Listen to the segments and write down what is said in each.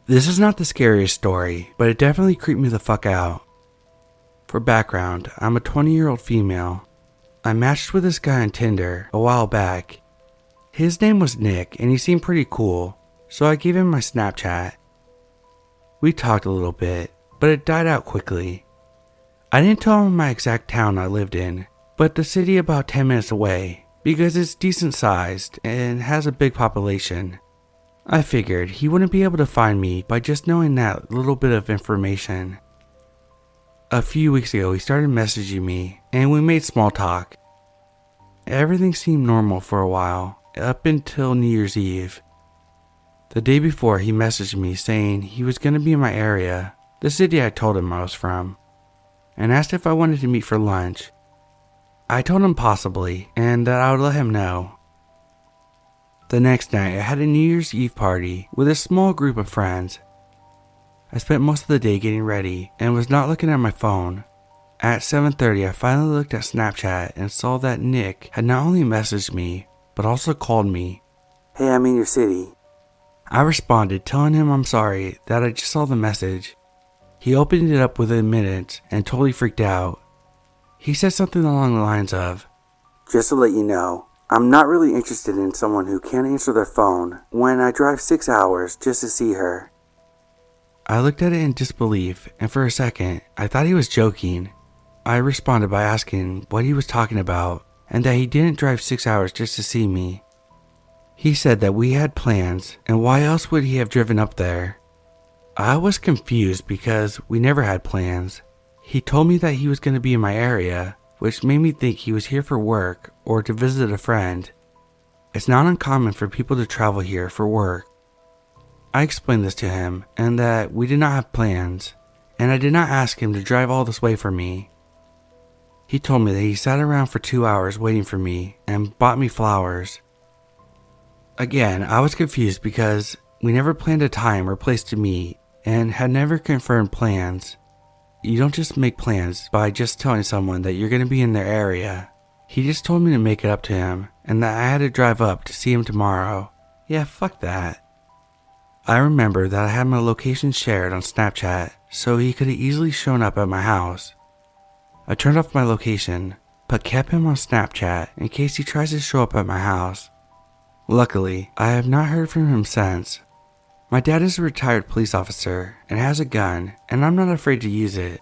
This is not the scariest story, but it definitely creeped me the fuck out. For background, I'm a 20-year-old female. I matched with this guy on Tinder a while back. His name was Nick and he seemed pretty cool, so I gave him my Snapchat. We talked a little bit, but it died out quickly. I didn't tell him my exact town I lived in, but the city about 10 minutes away, because it's decent sized and has a big population. I figured he wouldn't be able to find me by just knowing that little bit of information. A few weeks ago he started messaging me and we made small talk. Everything seemed normal for a while, up until New Year's Eve. The day before he messaged me saying he was going to be in my area, the city I told him I was from, and asked if I wanted to meet for lunch. I told him possibly and that I would let him know. The next night I had a New Year's Eve party with a small group of friends. I spent most of the day getting ready and was not looking at my phone. At 7:30 I finally looked at Snapchat and saw that Nick had not only messaged me, but also called me. "Hey, I'm in your city." I responded telling him I'm sorry that I just saw the message. He opened it up within minutes and totally freaked out. He said something along the lines of, "Just to let you know, I'm not really interested in someone who can't answer their phone when I drive 6 hours just to see her." I looked at it in disbelief, and for a second, I thought he was joking. I responded by asking what he was talking about, and that he didn't drive 6 hours just to see me. He said that we had plans, and why else would he have driven up there? I was confused because we never had plans. He told me that he was going to be in my area, which made me think he was here for work or to visit a friend. It's not uncommon for people to travel here for work. I explained this to him and that we did not have plans, and I did not ask him to drive all this way for me. He told me that he sat around for 2 hours waiting for me and bought me flowers. Again, I was confused because we never planned a time or place to meet and had never confirmed plans. You don't just make plans by just telling someone that you're going to be in their area. He just told me to make it up to him and that I had to drive up to see him tomorrow. Yeah, fuck that. I remember that I had my location shared on Snapchat, so he could have easily shown up at my house. I turned off my location, but kept him on Snapchat in case he tries to show up at my house. Luckily, I have not heard from him since. My dad is a retired police officer and has a gun, and I'm not afraid to use it.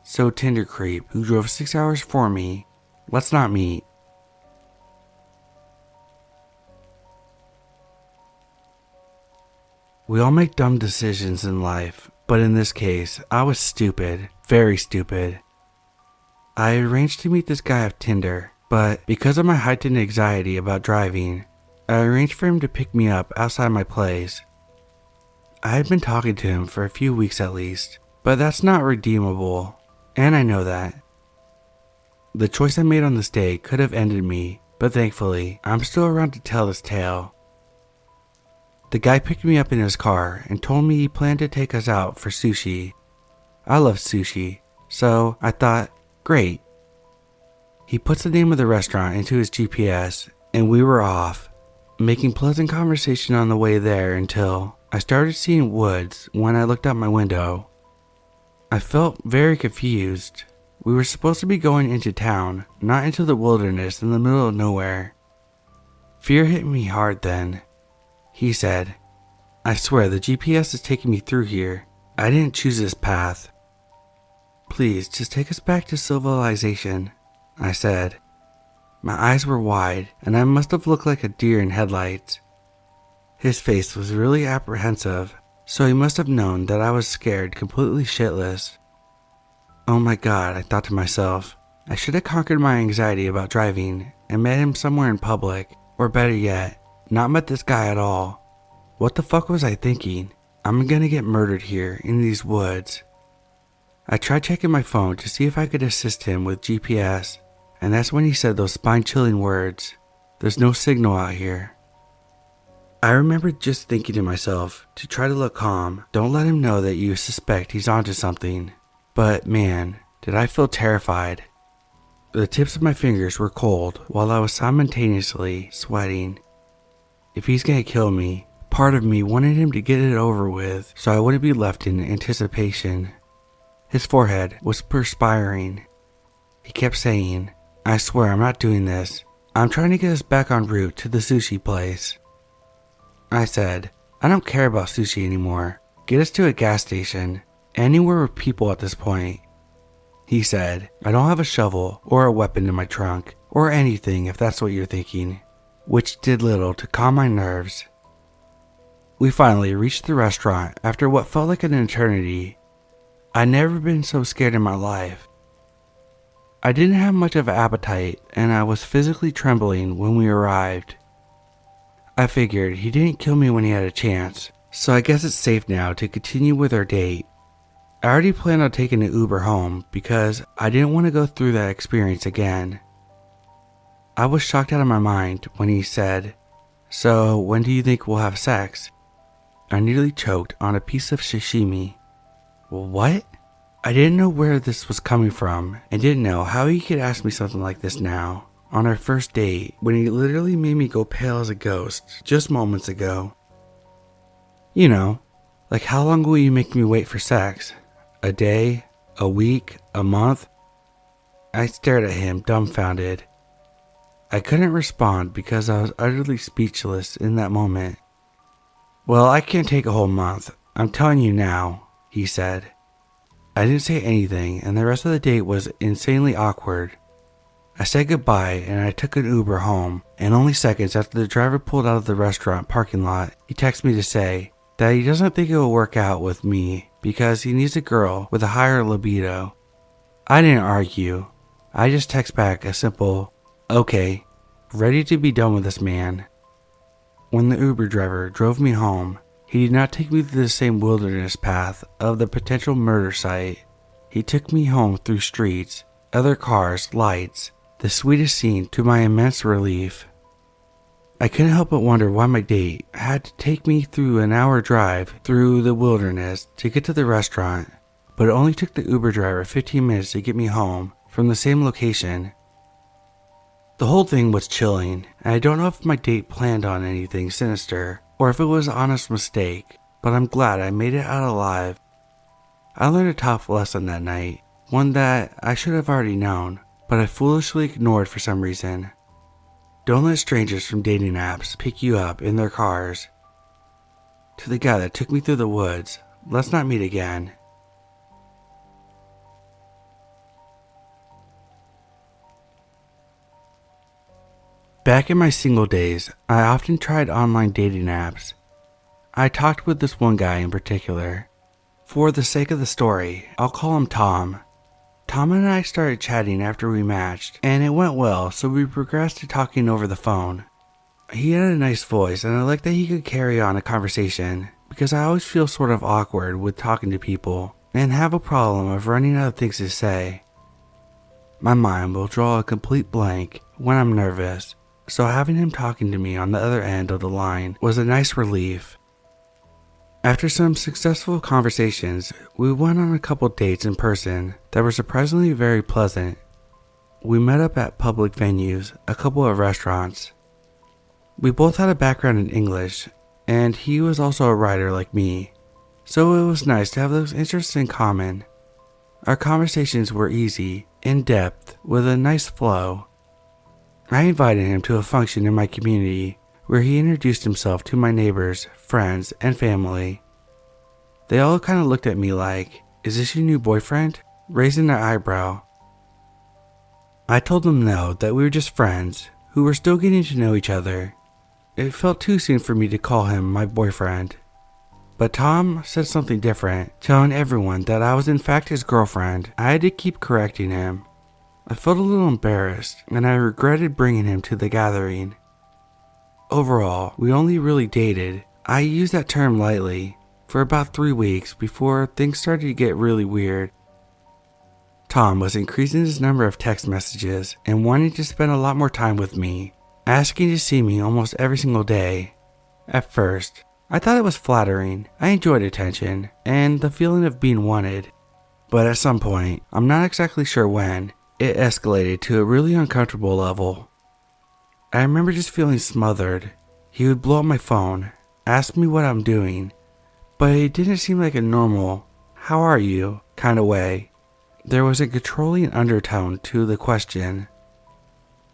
So Tinder creep who drove 6 hours for me, let's not meet. We all make dumb decisions in life, but in this case, I was stupid, very stupid. I arranged to meet this guy off Tinder, but because of my heightened anxiety about driving, I arranged for him to pick me up outside my place. I had been talking to him for a few weeks at least, but that's not redeemable, and I know that. The choice I made on this day could have ended me, but thankfully, I'm still around to tell this tale. The guy picked me up in his car and told me he planned to take us out for sushi. I love sushi, so I thought, great. He puts the name of the restaurant into his GPS and we were off, making pleasant conversation on the way there until I started seeing woods when I looked out my window. I felt very confused. We were supposed to be going into town, not into the wilderness in the middle of nowhere. Fear hit me hard then. He said, "I swear the GPS is taking me through here. I didn't choose this path. Please just take us back to civilization," I said. My eyes were wide and I must have looked like a deer in headlights. His face was really apprehensive, so he must have known that I was scared completely shitless. Oh my god, I thought to myself, I should have conquered my anxiety about driving and met him somewhere in public, or better yet, not met this guy at all. What the fuck was I thinking? I'm gonna get murdered here in these woods. I tried checking my phone to see if I could assist him with GPS, and that's when he said those spine-chilling words, "There's no signal out here." I remember just thinking to myself to try to look calm, don't let him know that you suspect he's onto something. But man, did I feel terrified. The tips of my fingers were cold while I was simultaneously sweating. If he's gonna kill me, Part of me wanted him to get it over with so I wouldn't be left in anticipation. His forehead was perspiring. He kept saying, "I swear I'm not doing this. I'm trying to get us back en route to the sushi place." I said, "I don't care about sushi anymore. Get us to a gas station, anywhere with people at this point." He said, "I don't have a shovel or a weapon in my trunk, or anything if that's what you're thinking," which did little to calm my nerves. We finally reached the restaurant after what felt like an eternity. I'd never been so scared in my life. I didn't have much of an appetite and I was physically trembling when we arrived. I figured he didn't kill me when he had a chance, so I guess it's safe now to continue with our date. I already planned on taking an Uber home because I didn't want to go through that experience again. I was shocked out of my mind when he said, "So when do you think we'll have sex?" I nearly choked on a piece of sashimi. What? I didn't know where this was coming from and didn't know how he could ask me something like this now, on our first date, when he literally made me go pale as a ghost just moments ago. You know, like how long will you make me wait for sex? A day? A week? A month? I stared at him dumbfounded. I couldn't respond because I was utterly speechless in that moment. "Well, I can't take a whole month. I'm telling you now," he said. I didn't say anything and the rest of the date was insanely awkward. I said goodbye and I took an Uber home, and only seconds after the driver pulled out of the restaurant parking lot, he texted me to say that he doesn't think it will work out with me because he needs a girl with a higher libido. I didn't argue. I just text back a simple, "Okay," ready to be done with this man. When the Uber driver drove me home, he did not take me through the same wilderness path of the potential murder site. He took me home through streets, other cars, lights, the sweetest scene to my immense relief. I couldn't help but wonder why my date had to take me through an hour drive through the wilderness to get to the restaurant, but it only took the Uber driver 15 minutes to get me home from the same location. The whole thing was chilling, and I don't know if my date planned on anything sinister or if it was an honest mistake, but I'm glad I made it out alive. I learned a tough lesson that night, one that I should have already known, but I foolishly ignored for some reason. Don't let strangers from dating apps pick you up in their cars. To the guy that took me through the woods, let's not meet again. Back in my single days, I often tried online dating apps. I talked with this one guy in particular. For the sake of the story, I'll call him Tom. Tom and I started chatting after we matched, and it went well, so we progressed to talking over the phone. He had a nice voice, and I liked that he could carry on a conversation, because I always feel sort of awkward with talking to people, and have a problem of running out of things to say. My mind will draw a complete blank when I'm nervous, so having him talking to me on the other end of the line was a nice relief. After some successful conversations, we went on a couple dates in person that were surprisingly very pleasant. We met up at public venues, a couple of restaurants. We both had a background in English, and he was also a writer like me, so it was nice to have those interests in common. Our conversations were easy, in-depth, with a nice flow. I invited him to a function in my community where he introduced himself to my neighbors, friends, and family. They all kind of looked at me like, "Is this your new boyfriend?" raising their eyebrow. I told them no, that we were just friends who were still getting to know each other. It felt too soon for me to call him my boyfriend. But Tom said something different, telling everyone that I was in fact his girlfriend. I had to keep correcting him. I felt a little embarrassed, and I regretted bringing him to the gathering. Overall, we only really dated, I use that term lightly, for about 3 weeks before things started to get really weird. Tom was increasing his number of text messages and wanting to spend a lot more time with me, asking to see me almost every single day. At first, I thought it was flattering. I enjoyed attention and the feeling of being wanted. But at some point, I'm not exactly sure when, it escalated to a really uncomfortable level. I remember just feeling smothered. He would blow up my phone, asked me what I'm doing, but it didn't seem like a normal, "How are you?" kind of way. There was a controlling undertone to the question.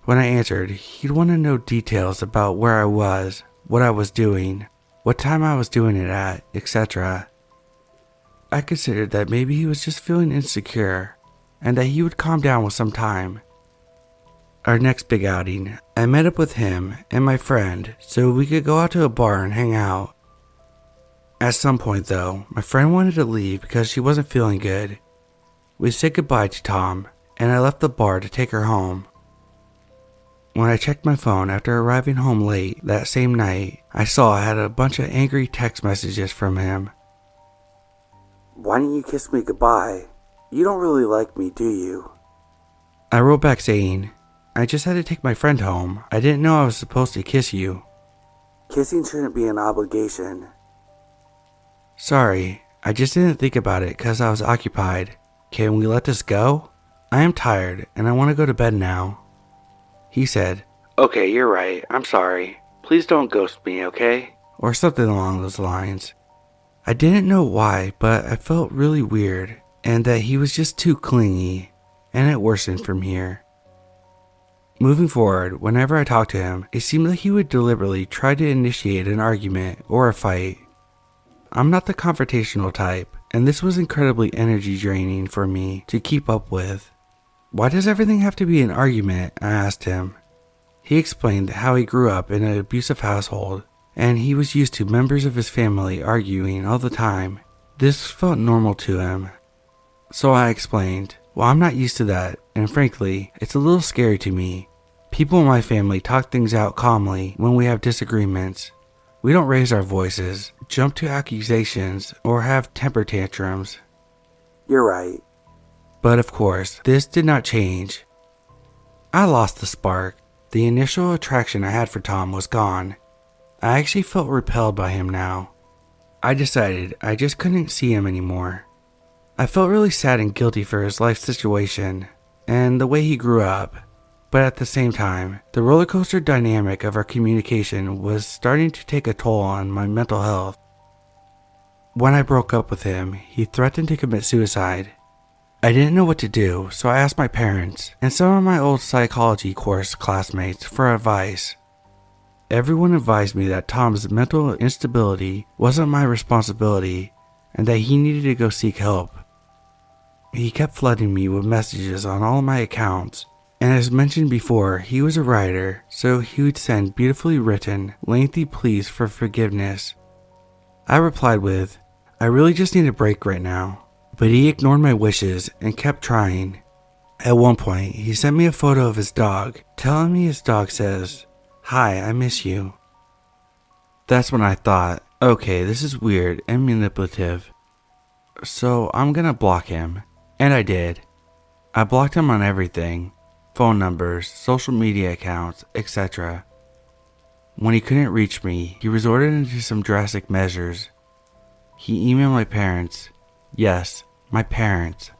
When I answered, he'd want to know details about where I was, what I was doing, what time I was doing it at, etc. I considered that maybe he was just feeling insecure, and that he would calm down with some time. Our next big outing, I met up with him and my friend so we could go out to a bar and hang out. At some point though, my friend wanted to leave because she wasn't feeling good. We said goodbye to Tom, and I left the bar to take her home. When I checked my phone after arriving home late that same night, I saw I had a bunch of angry text messages from him. "Why didn't you kiss me goodbye? You don't really like me, do you?" I wrote back saying, "I just had to take my friend home. I didn't know I was supposed to kiss you. Kissing shouldn't be an obligation." "Sorry, I just didn't think about it because I was occupied. Can we let this go? I am tired and I want to go to bed now." He said, "Okay, you're right. I'm sorry. Please don't ghost me, okay?" Or something along those lines. I didn't know why, but I felt really weird and that he was just too clingy, and it worsened from here. Moving forward, whenever I talked to him, it seemed like he would deliberately try to initiate an argument or a fight. I'm not the confrontational type, and this was incredibly energy draining for me to keep up with. "Why does everything have to be an argument?" I asked him. He explained how he grew up in an abusive household, and he was used to members of his family arguing all the time. This felt normal to him. So I explained, "Well, I'm not used to that, and frankly, it's a little scary to me. People in my family talk things out calmly when we have disagreements. We don't raise our voices, jump to accusations, or have temper tantrums." "You're right." But of course, this did not change. I lost the spark. The initial attraction I had for Tom was gone. I actually felt repelled by him now. I decided I just couldn't see him anymore. I felt really sad and guilty for his life situation and the way he grew up, but at the same time, the roller coaster dynamic of our communication was starting to take a toll on my mental health. When I broke up with him, he threatened to commit suicide. I didn't know what to do, so I asked my parents and some of my old psychology course classmates for advice. Everyone advised me that Tom's mental instability wasn't my responsibility and that he needed to go seek help. He kept flooding me with messages on all of my accounts, and as mentioned before, he was a writer, so he would send beautifully written, lengthy pleas for forgiveness. I replied with, "I really just need a break right now." But he ignored my wishes and kept trying. At one point, he sent me a photo of his dog, telling me his dog says, "Hi, I miss you." That's when I thought, okay, this is weird and manipulative. So I'm gonna block him. And I did. I blocked him on everything. Phone numbers, social media accounts, etc. When he couldn't reach me, he resorted into some drastic measures. He emailed my parents. Yes, my parents.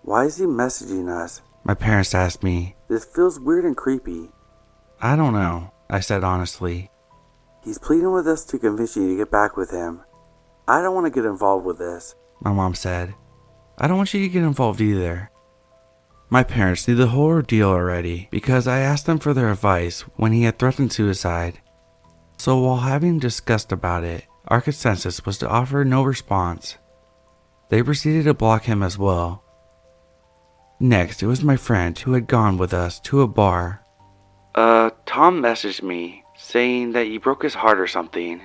"Why is he messaging us?" my parents asked me. "This feels weird and creepy." "I don't know," I said honestly. "He's pleading with us to convince you to get back with him. I don't want to get involved with this," my mom said. "I don't want you to get involved either." My parents knew the whole ordeal already because I asked them for their advice when he had threatened suicide. So while having discussed about it, our consensus was to offer no response. They proceeded to block him as well. Next, it was my friend who had gone with us to a bar. Tom messaged me saying that you broke his heart or something.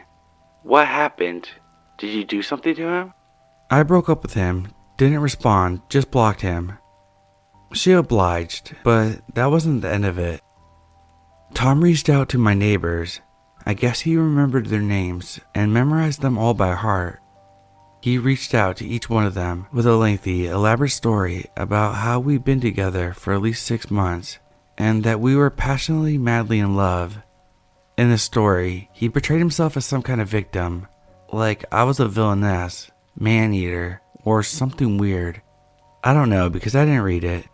What happened? Did you do something to him? I broke up with him, didn't respond, just blocked him. She obliged, but that wasn't the end of it. Tom reached out to my neighbors. I guess he remembered their names and memorized them all by heart. He reached out to each one of them with a lengthy, elaborate story about how we'd been together for at least 6 months and that we were passionately, madly in love. In the story, he portrayed himself as some kind of victim, like I was a villainess, man-eater, or something weird. I don't know because I didn't read it.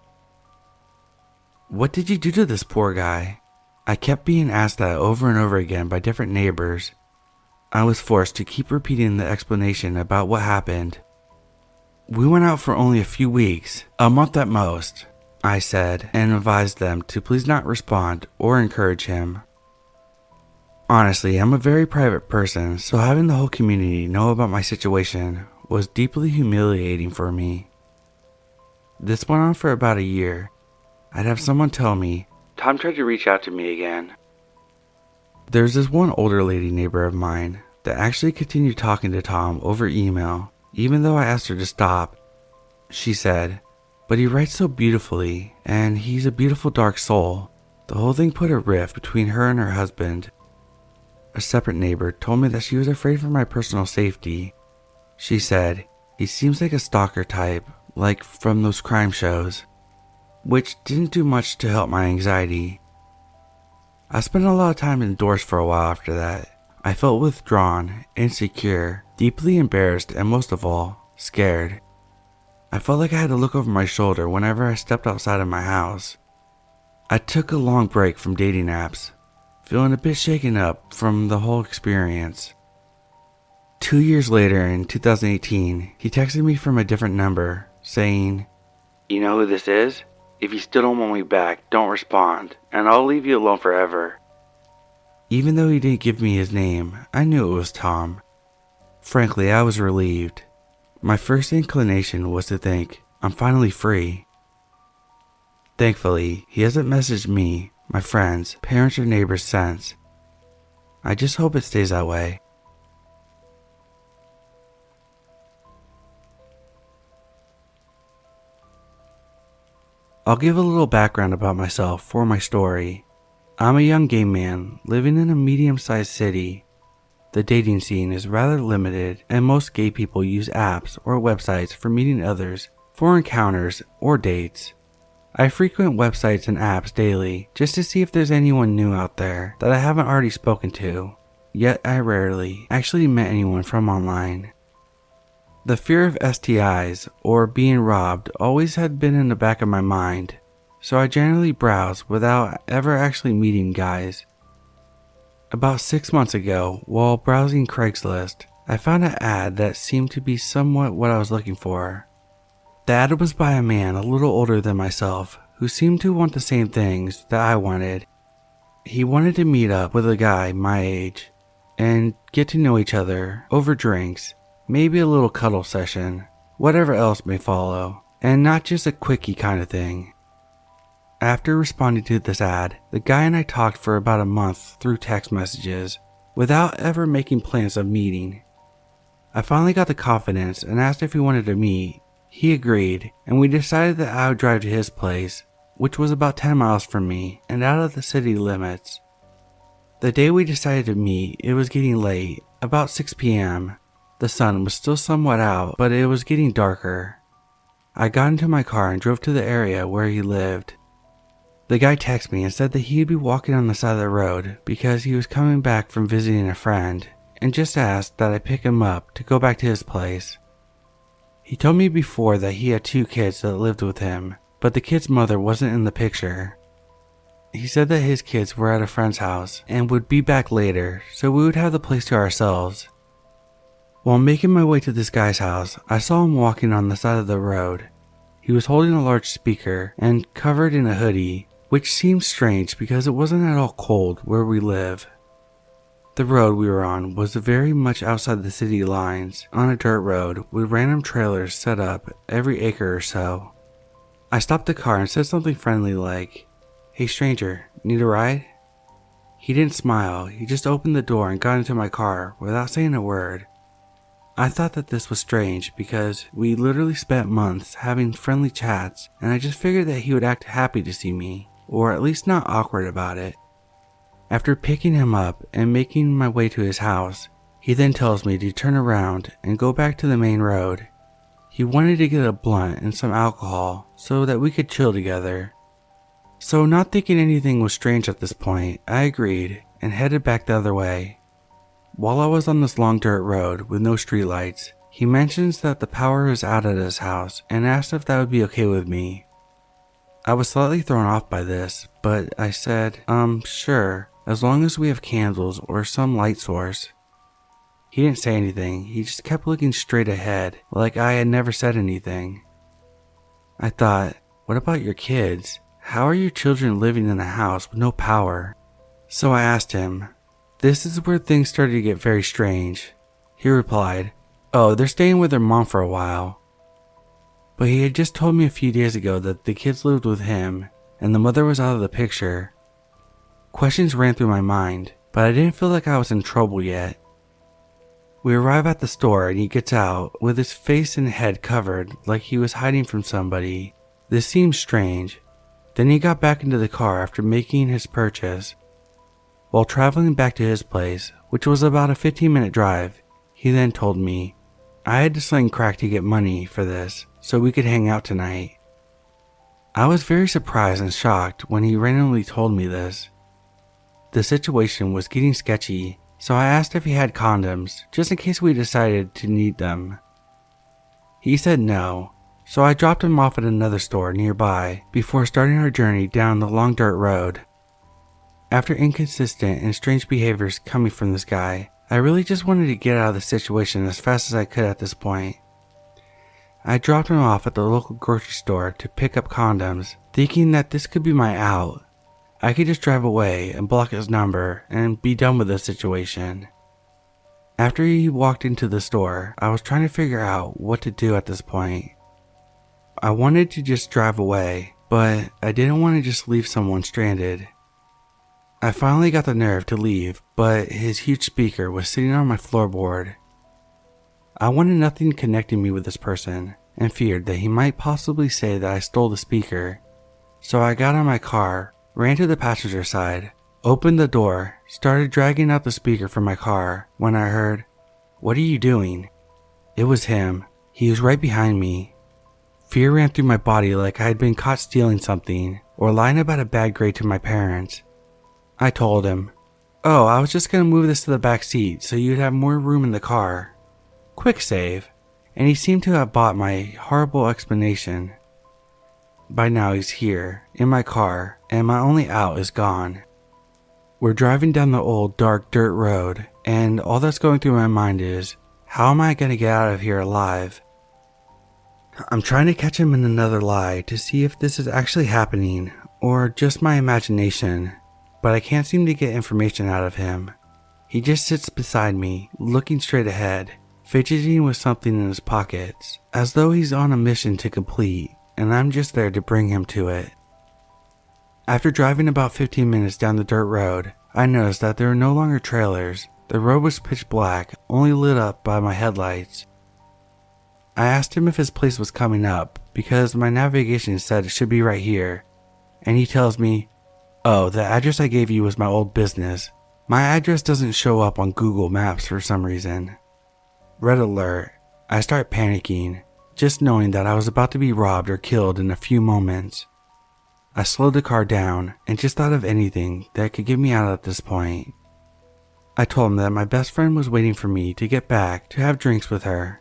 What did you do to this poor guy? I kept being asked that over and over again by different neighbors. I was forced to keep repeating the explanation about what happened. "We went out for only a few weeks, a month at most," I said, and advised them to please not respond or encourage him. Honestly, I'm a very private person, so having the whole community know about my situation was deeply humiliating for me. This went on for about a year. I'd have someone tell me, "Tom tried to reach out to me again." There's this one older lady neighbor of mine that actually continued talking to Tom over email, even though I asked her to stop. She said, "But he writes so beautifully, and he's a beautiful dark soul." The whole thing put a rift between her and her husband. A separate neighbor told me that she was afraid for my personal safety. She said, "He seems like a stalker type, like from those crime shows," which didn't do much to help my anxiety. I spent a lot of time indoors for a while after that. I felt withdrawn, insecure, deeply embarrassed, and most of all, scared. I felt like I had to look over my shoulder whenever I stepped outside of my house. I took a long break from dating apps, feeling a bit shaken up from the whole experience. 2 years later, in 2018, he texted me from a different number, saying, "You know who this is? If you still don't want me back, don't respond, and I'll leave you alone forever." Even though he didn't give me his name, I knew it was Tom. Frankly, I was relieved. My first inclination was to think, I'm finally free. Thankfully, he hasn't messaged me, my friends, parents, or neighbors since. I just hope it stays that way. I'll give a little background about myself for my story. I'm a young gay man living in a medium-sized city. The dating scene is rather limited, and most gay people use apps or websites for meeting others, for encounters or dates. I frequent websites and apps daily just to see if there's anyone new out there that I haven't already spoken to, yet I rarely actually met anyone from online. The fear of STIs or being robbed always had been in the back of my mind, so I generally browse without ever actually meeting guys. About 6 months ago, while browsing Craigslist, I found an ad that seemed to be somewhat what I was looking for. The ad was by a man a little older than myself who seemed to want the same things that I wanted. He wanted to meet up with a guy my age and get to know each other over drinks, maybe a little cuddle session, whatever else may follow, and not just a quickie kind of thing. After responding to this ad, the guy and I talked for about a month through text messages, without ever making plans of meeting. I finally got the confidence and asked if he wanted to meet. He agreed, and we decided that I would drive to his place, which was about 10 miles from me and out of the city limits. The day we decided to meet, it was getting late, about 6 p.m. The sun was still somewhat out, but it was getting darker. I got into my car and drove to the area where he lived. The guy texted me and said that he'd be walking on the side of the road because he was coming back from visiting a friend, and just asked that I pick him up to go back to his place. He told me before that he had 2 kids that lived with him, but the kid's mother wasn't in the picture. He said that his kids were at a friend's house and would be back later, so we would have the place to ourselves. While making my way to this guy's house, I saw him walking on the side of the road. He was holding a large speaker and covered in a hoodie, which seemed strange because it wasn't at all cold where we live. The road we were on was very much outside the city lines, on a dirt road with random trailers set up every acre or so. I stopped the car and said something friendly like, "Hey stranger, need a ride?" He didn't smile, he just opened the door and got into my car without saying a word. I thought that this was strange because we literally spent months having friendly chats, and I just figured that he would act happy to see me, or at least not awkward about it. After picking him up and making my way to his house, he then tells me to turn around and go back to the main road. He wanted to get a blunt and some alcohol so that we could chill together. So not thinking anything was strange at this point, I agreed and headed back the other way. While I was on this long dirt road with no streetlights, he mentions that the power is out at his house and asked if that would be okay with me. I was slightly thrown off by this, but I said, sure, as long as we have candles or some light source. He didn't say anything, he just kept looking straight ahead, like I had never said anything. I thought, what about your kids? How are your children living in a house with no power? So I asked him. This is where things started to get very strange. He replied, oh, they're staying with their mom for a while. But he had just told me a few days ago that the kids lived with him and the mother was out of the picture. Questions ran through my mind, but I didn't feel like I was in trouble yet. We arrive at the store and he gets out with his face and head covered like he was hiding from somebody. This seemed strange. Then he got back into the car after making his purchase. While traveling back to his place, which was about a 15-minute drive, he then told me I had to sling crack to get money for this so we could hang out tonight. I was very surprised and shocked when he randomly told me this. The situation was getting sketchy, so I asked if he had condoms just in case we decided to need them. He said no, so I dropped him off at another store nearby before starting our journey down the long dirt road. After inconsistent and strange behaviors coming from this guy, I really just wanted to get out of the situation as fast as I could at this point. I dropped him off at the local grocery store to pick up condoms, thinking that this could be my out. I could just drive away and block his number and be done with the situation. After he walked into the store, I was trying to figure out what to do at this point. I wanted to just drive away, but I didn't want to just leave someone stranded. I finally got the nerve to leave, but his huge speaker was sitting on my floorboard. I wanted nothing connecting me with this person and feared that he might possibly say that I stole the speaker. So I got out my car, ran to the passenger side, opened the door, started dragging out the speaker from my car when I heard, "What are you doing?" It was him. He was right behind me. Fear ran through my body like I had been caught stealing something or lying about a bad grade to my parents. I told him, "Oh, I was just going to move this to the back seat so you'd have more room in the car." Quick save. And he seemed to have bought my horrible explanation. By now he's here, in my car, and my only out is gone. We're driving down the old dark dirt road, and all that's going through my mind is, how am I going to get out of here alive? I'm trying to catch him in another lie to see if this is actually happening, or just my imagination, but I can't seem to get information out of him. He just sits beside me, looking straight ahead, fidgeting with something in his pockets, as though he's on a mission to complete, and I'm just there to bring him to it. After driving about 15 minutes down the dirt road, I noticed that there were no longer trailers. The road was pitch black, only lit up by my headlights. I asked him if his place was coming up, because my navigation said it should be right here, and he tells me, "Oh, the address I gave you was my old business. My address doesn't show up on Google Maps for some reason." Red alert. I start panicking, just knowing that I was about to be robbed or killed in a few moments. I slowed the car down and just thought of anything that could get me out at this point. I told him that my best friend was waiting for me to get back to have drinks with her.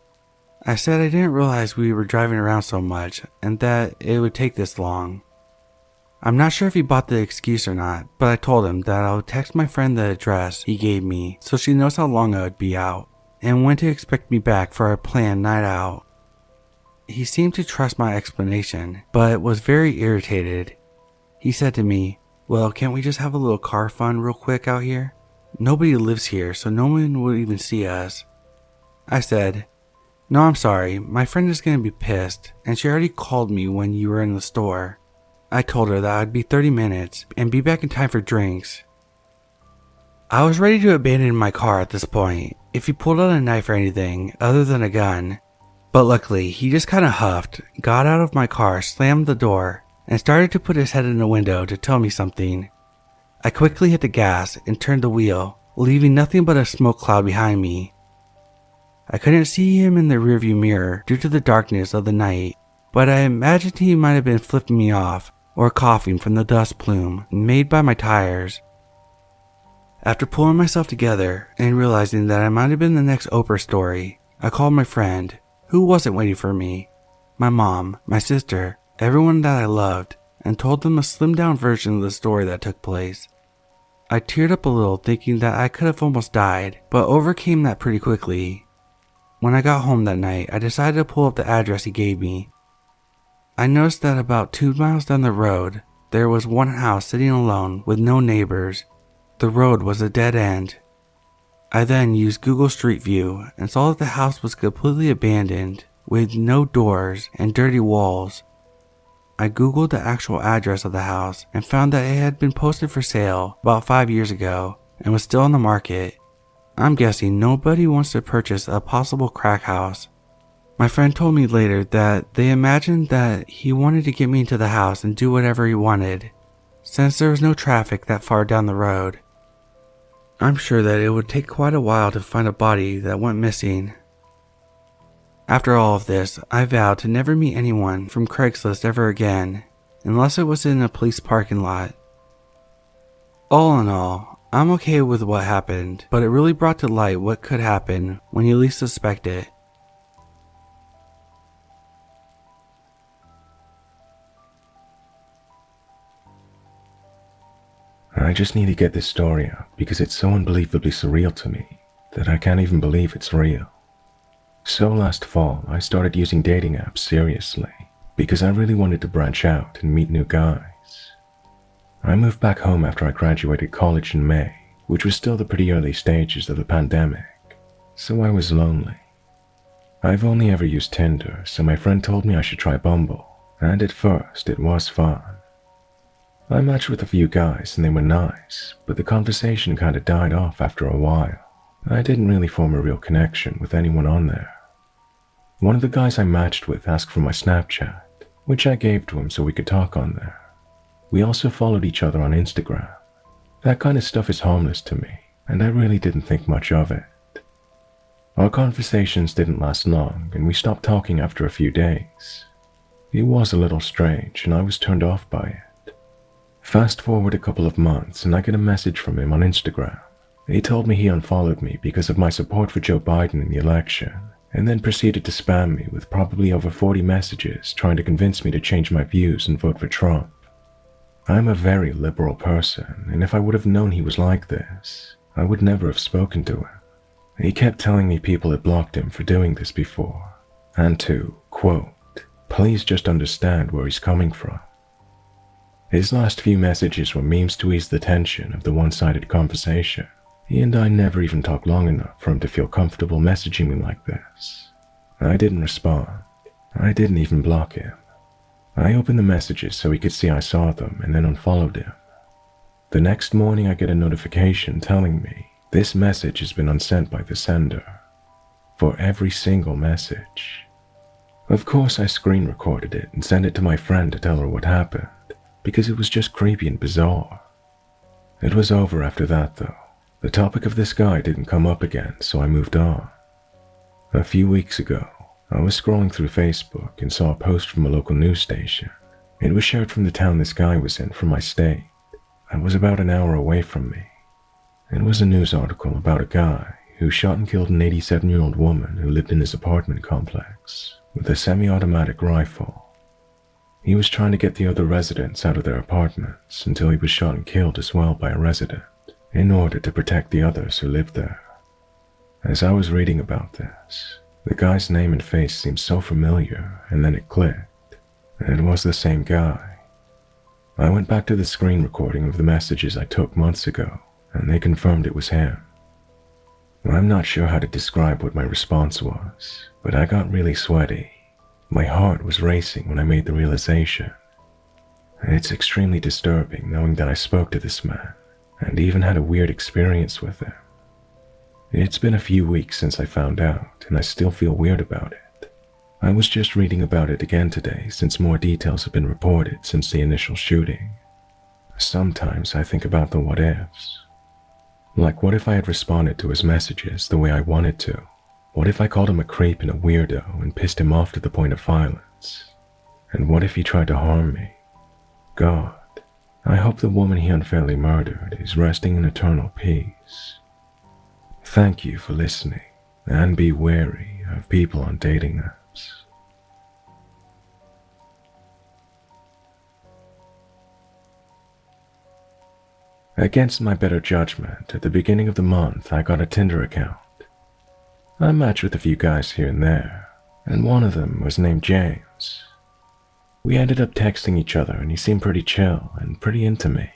I said I didn't realize we were driving around so much and that it would take this long. I'm not sure if he bought the excuse or not, but I told him that I would text my friend the address he gave me so she knows how long I would be out and when to expect me back for our planned night out. He seemed to trust my explanation, but was very irritated. He said to me, "Well, can't we just have a little car fun real quick out here? Nobody lives here, so no one will even see us." I said, "No, I'm sorry, my friend is going to be pissed, and she already called me when you were in the store." I told her that I'd be 30 minutes and be back in time for drinks. I was ready to abandon my car at this point if he pulled out a knife or anything other than a gun, but luckily he just kind of huffed, got out of my car, slammed the door, and started to put his head in the window to tell me something. I quickly hit the gas and turned the wheel, leaving nothing but a smoke cloud behind me. I couldn't see him in the rearview mirror due to the darkness of the night, but I imagined he might have been flipping me off or coughing from the dust plume made by my tires. After pulling myself together and realizing that I might have been the next Oprah story, I called my friend, who wasn't waiting for me, my mom, my sister, everyone that I loved, and told them a slimmed down version of the story that took place. I teared up a little thinking that I could have almost died, but overcame that pretty quickly. When I got home that night, I decided to pull up the address he gave me. I noticed that about 2 miles down the road, there was one house sitting alone with no neighbors. The road was a dead end. I then used Google Street View and saw that the house was completely abandoned with no doors and dirty walls. I googled the actual address of the house and found that it had been posted for sale about 5 years ago and was still on the market. I'm guessing nobody wants to purchase a possible crack house. My friend told me later that they imagined that he wanted to get me into the house and do whatever he wanted, since there was no traffic that far down the road. I'm sure that it would take quite a while to find a body that went missing. After all of this, I vowed to never meet anyone from Craigslist ever again, unless it was in a police parking lot. All in all, I'm okay with what happened, but it really brought to light what could happen when you least suspect it. I just need to get this story out because it's so unbelievably surreal to me that I can't even believe it's real. So last fall, I started using dating apps seriously because I really wanted to branch out and meet new guys. I moved back home after I graduated college in May, which was still the pretty early stages of the pandemic, so I was lonely. I've only ever used Tinder, so my friend told me I should try Bumble, and at first it was fun. I matched with a few guys and they were nice, but the conversation kinda died off after a while. I didn't really form a real connection with anyone on there. One of the guys I matched with asked for my Snapchat, which I gave to him so we could talk on there. We also followed each other on Instagram. That kind of stuff is harmless to me, and I really didn't think much of it. Our conversations didn't last long, and we stopped talking after a few days. It was a little strange, and I was turned off by it. Fast forward a couple of months, and I get a message from him on Instagram. He told me he unfollowed me because of my support for Joe Biden in the election, and then proceeded to spam me with probably over 40 messages trying to convince me to change my views and vote for Trump. I'm a very liberal person, and if I would have known he was like this, I would never have spoken to him. He kept telling me people had blocked him for doing this before, and to, quote, please just understand where he's coming from. His last few messages were memes to ease the tension of the one-sided conversation. He and I never even talked long enough for him to feel comfortable messaging me like this. I didn't respond. I didn't even block him. I opened the messages so he could see I saw them and then unfollowed him. The next morning I get a notification telling me this message has been unsent by the sender. For every single message. Of course I screen recorded it and sent it to my friend to tell her what happened, because it was just creepy and bizarre. It was over after that though. The topic of this guy didn't come up again, so I moved on. A few weeks ago, I was scrolling through Facebook and saw a post from a local news station. It was shared from the town this guy was in from my state. It was about an hour away from me. It was a news article about a guy who shot and killed an 87-year-old woman who lived in his apartment complex with a semi-automatic rifle. He was trying to get the other residents out of their apartments until he was shot and killed as well by a resident, in order to protect the others who lived there. As I was reading about this, the guy's name and face seemed so familiar, and then it clicked. It was the same guy. I went back to the screen recording of the messages I took months ago, and they confirmed it was him. I'm not sure how to describe what my response was, but I got really sweaty. My heart was racing when I made the realization. It's extremely disturbing knowing that I spoke to this man, and even had a weird experience with him. It's been a few weeks since I found out, and I still feel weird about it. I was just reading about it again today since more details have been reported since the initial shooting. Sometimes I think about the what-ifs. Like, what if I had responded to his messages the way I wanted to? What if I called him a creep and a weirdo and pissed him off to the point of violence? And what if he tried to harm me? God, I hope the woman he unfairly murdered is resting in eternal peace. Thank you for listening, and be wary of people on dating apps. Against my better judgment, at the beginning of the month, I got a Tinder account. I matched with a few guys here and there, and one of them was named James. We ended up texting each other and he seemed pretty chill and pretty into me.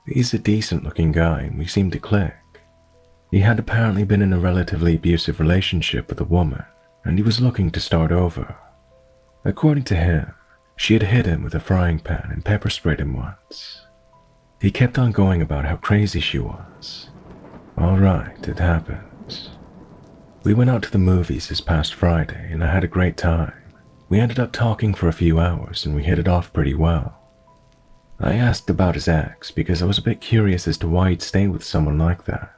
He's a decent looking guy and we seemed to click. He had apparently been in a relatively abusive relationship with a woman and he was looking to start over. According to him, she had hit him with a frying pan and pepper sprayed him once. He kept on going about how crazy she was. Alright, it happens. We went out to the movies this past Friday and I had a great time. We ended up talking for a few hours and we hit it off pretty well. I asked about his ex because I was a bit curious as to why he'd stay with someone like that.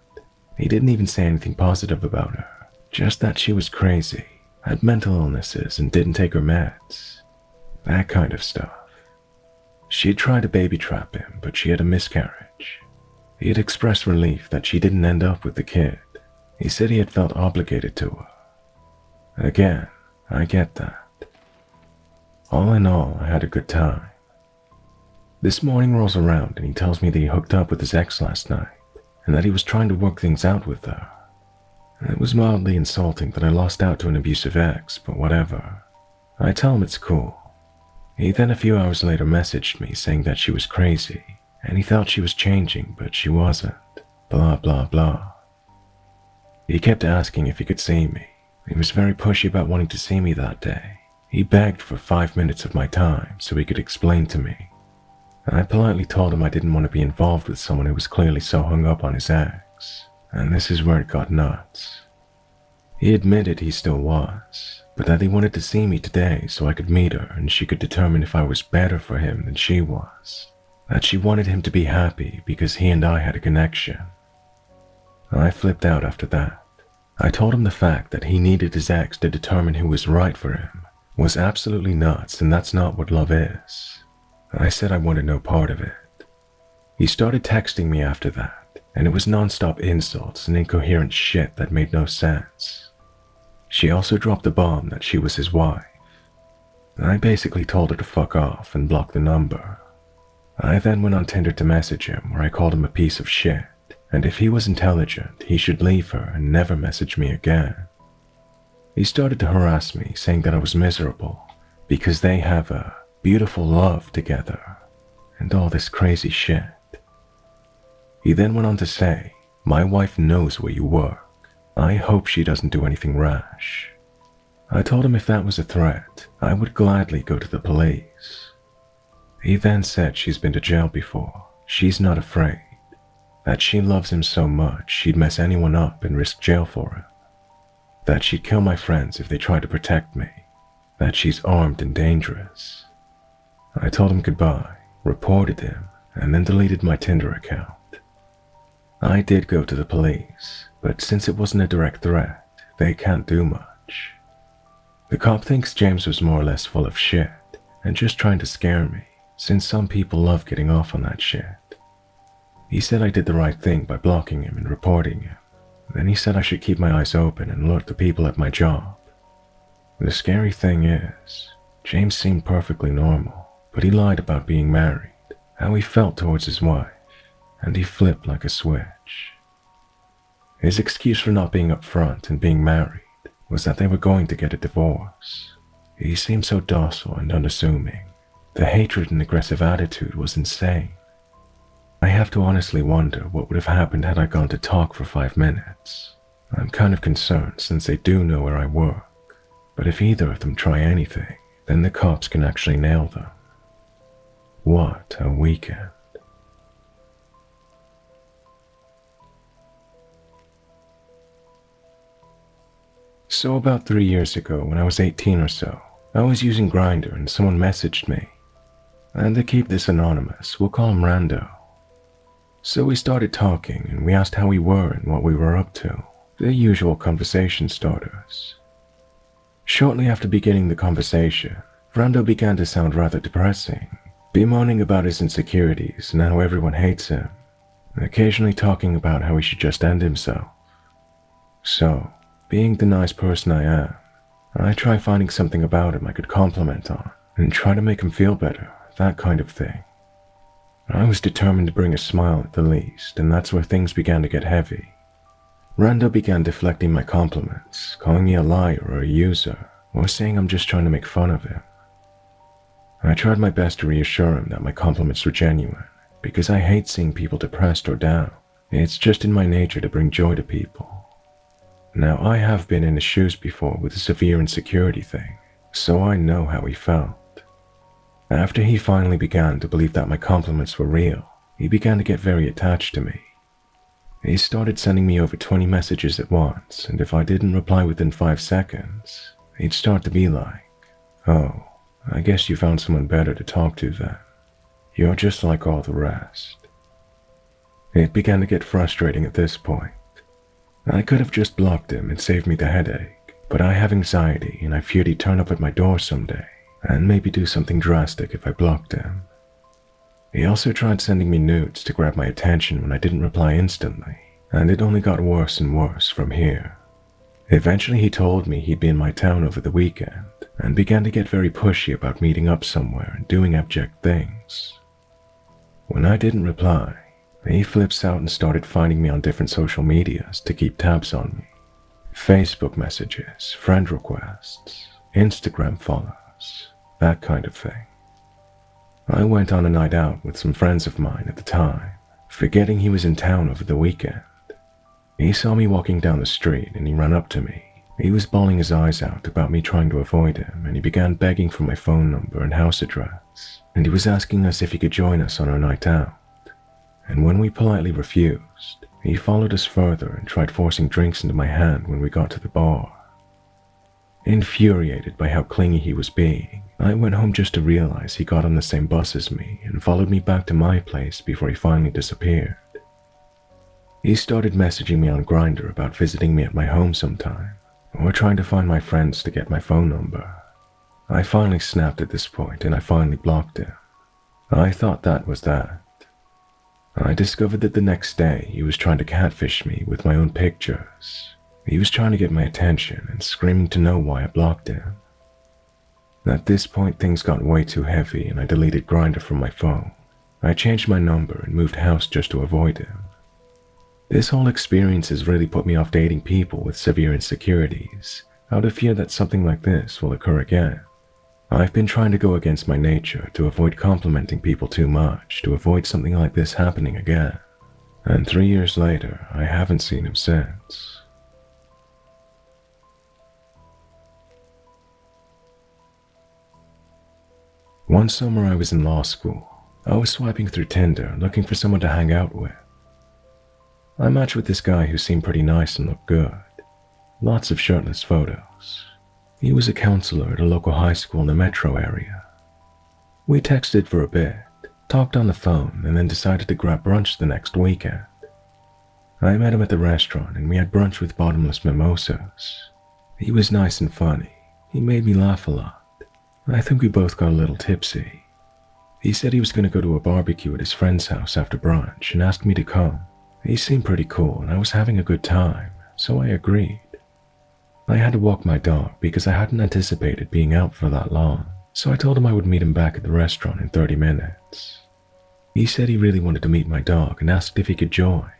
He didn't even say anything positive about her, just that she was crazy, had mental illnesses and didn't take her meds. That kind of stuff. She had tried to baby trap him, but she had a miscarriage. He had expressed relief that she didn't end up with the kid. He said he had felt obligated to her. Again, I get that. All in all, I had a good time. This morning rolls around and he tells me that he hooked up with his ex last night and that he was trying to work things out with her. It was mildly insulting that I lost out to an abusive ex, but whatever. I tell him it's cool. He then a few hours later messaged me saying that she was crazy and he thought she was changing but she wasn't. Blah blah blah. He kept asking if he could see me. He was very pushy about wanting to see me that day. He begged for 5 minutes of my time so he could explain to me. I politely told him I didn't want to be involved with someone who was clearly so hung up on his ex, and this is where it got nuts. He admitted he still was, but that he wanted to see me today so I could meet her and she could determine if I was better for him than she was. That she wanted him to be happy because he and I had a connection. I flipped out after that. I told him the fact that he needed his ex to determine who was right for him was absolutely nuts and that's not what love is. I said I wanted no part of it. He started texting me after that, and it was non-stop insults and incoherent shit that made no sense. She also dropped the bomb that she was his wife. I basically told her to fuck off and block the number. I then went on Tinder to message him where I called him a piece of shit, and if he was intelligent, he should leave her and never message me again. He started to harass me, saying that I was miserable because they have a beautiful love together and all this crazy shit. He then went on to say, "My wife knows where you work. I hope she doesn't do anything rash." I told him if that was a threat, I would gladly go to the police. He then said she's been to jail before, she's not afraid, that she loves him so much she'd mess anyone up and risk jail for him, that she'd kill my friends if they tried to protect me, that she's armed and dangerous. I told him goodbye, reported him, and then deleted my Tinder account. I did go to the police, but since it wasn't a direct threat, they can't do much. The cop thinks James was more or less full of shit and just trying to scare me, since some people love getting off on that shit. He said I did the right thing by blocking him and reporting him. Then he said I should keep my eyes open and alert the people at my job. The scary thing is, James seemed perfectly normal, but he lied about being married, how he felt towards his wife, and he flipped like a switch. His excuse for not being upfront and being married was that they were going to get a divorce. He seemed so docile and unassuming. The hatred and aggressive attitude was insane. I have to honestly wonder what would have happened had I gone to talk for 5 minutes. I'm kind of concerned since they do know where I work, but if either of them try anything, then the cops can actually nail them. What a weekend. So about 3 years ago, when I was 18 or so, I was using Grindr and someone messaged me. And to keep this anonymous, we'll call him Rando. So we started talking and we asked how we were and what we were up to, the usual conversation starters. Shortly after beginning the conversation, Rando began to sound rather depressing, bemoaning about his insecurities and how everyone hates him, occasionally talking about how he should just end himself. So, being the nice person I am, I try finding something about him I could compliment on and try to make him feel better, that kind of thing. I was determined to bring a smile at the least, and that's where things began to get heavy. Rando began deflecting my compliments, calling me a liar or a user, or saying I'm just trying to make fun of him. I tried my best to reassure him that my compliments were genuine, because I hate seeing people depressed or down. It's just in my nature to bring joy to people. Now, I have been in his shoes before with a severe insecurity thing, so I know how he felt. After he finally began to believe that my compliments were real, he began to get very attached to me. He started sending me over 20 messages at once, and if I didn't reply within 5 seconds, he'd start to be like, "Oh, I guess you found someone better to talk to then. You're just like all the rest." It began to get frustrating at this point. I could have just blocked him and saved me the headache, but I have anxiety and I feared he'd turn up at my door someday and maybe do something drastic if I blocked him. He also tried sending me nudes to grab my attention when I didn't reply instantly, and it only got worse and worse from here. Eventually he told me he'd be in my town over the weekend and began to get very pushy about meeting up somewhere and doing abject things. When I didn't reply, he flips out and started finding me on different social medias to keep tabs on me. Facebook messages, friend requests, Instagram follows, that kind of thing. I went on a night out with some friends of mine at the time, forgetting he was in town over the weekend. He saw me walking down the street and he ran up to me. He was bawling his eyes out about me trying to avoid him, and he began begging for my phone number and house address, and he was asking us if he could join us on our night out. And when we politely refused, he followed us further and tried forcing drinks into my hand when we got to the bar. Infuriated by how clingy he was being, I went home just to realize he got on the same bus as me and followed me back to my place before he finally disappeared. He started messaging me on Grindr about visiting me at my home sometime, or trying to find my friends to get my phone number. I finally snapped at this point and I finally blocked him. I thought that was that. I discovered that the next day he was trying to catfish me with my own pictures. He was trying to get my attention and screaming to know why I blocked him. At this point things got way too heavy and I deleted Grindr from my phone. I changed my number and moved house just to avoid him. This whole experience has really put me off dating people with severe insecurities, out of fear that something like this will occur again. I've been trying to go against my nature to avoid complimenting people too much, to avoid something like this happening again. And 3 years later, I haven't seen him since. One summer I was in law school. I was swiping through Tinder looking for someone to hang out with. I matched with this guy who seemed pretty nice and looked good. Lots of shirtless photos. He was a counselor at a local high school in the metro area. We texted for a bit, talked on the phone, and then decided to grab brunch the next weekend. I met him at the restaurant and we had brunch with bottomless mimosas. He was nice and funny. He made me laugh a lot. I think we both got a little tipsy. He said he was going to go to a barbecue at his friend's house after brunch and asked me to come. He seemed pretty cool and I was having a good time, so I agreed. I had to walk my dog because I hadn't anticipated being out for that long, so I told him I would meet him back at the restaurant in 30 minutes. He said he really wanted to meet my dog and asked if he could join.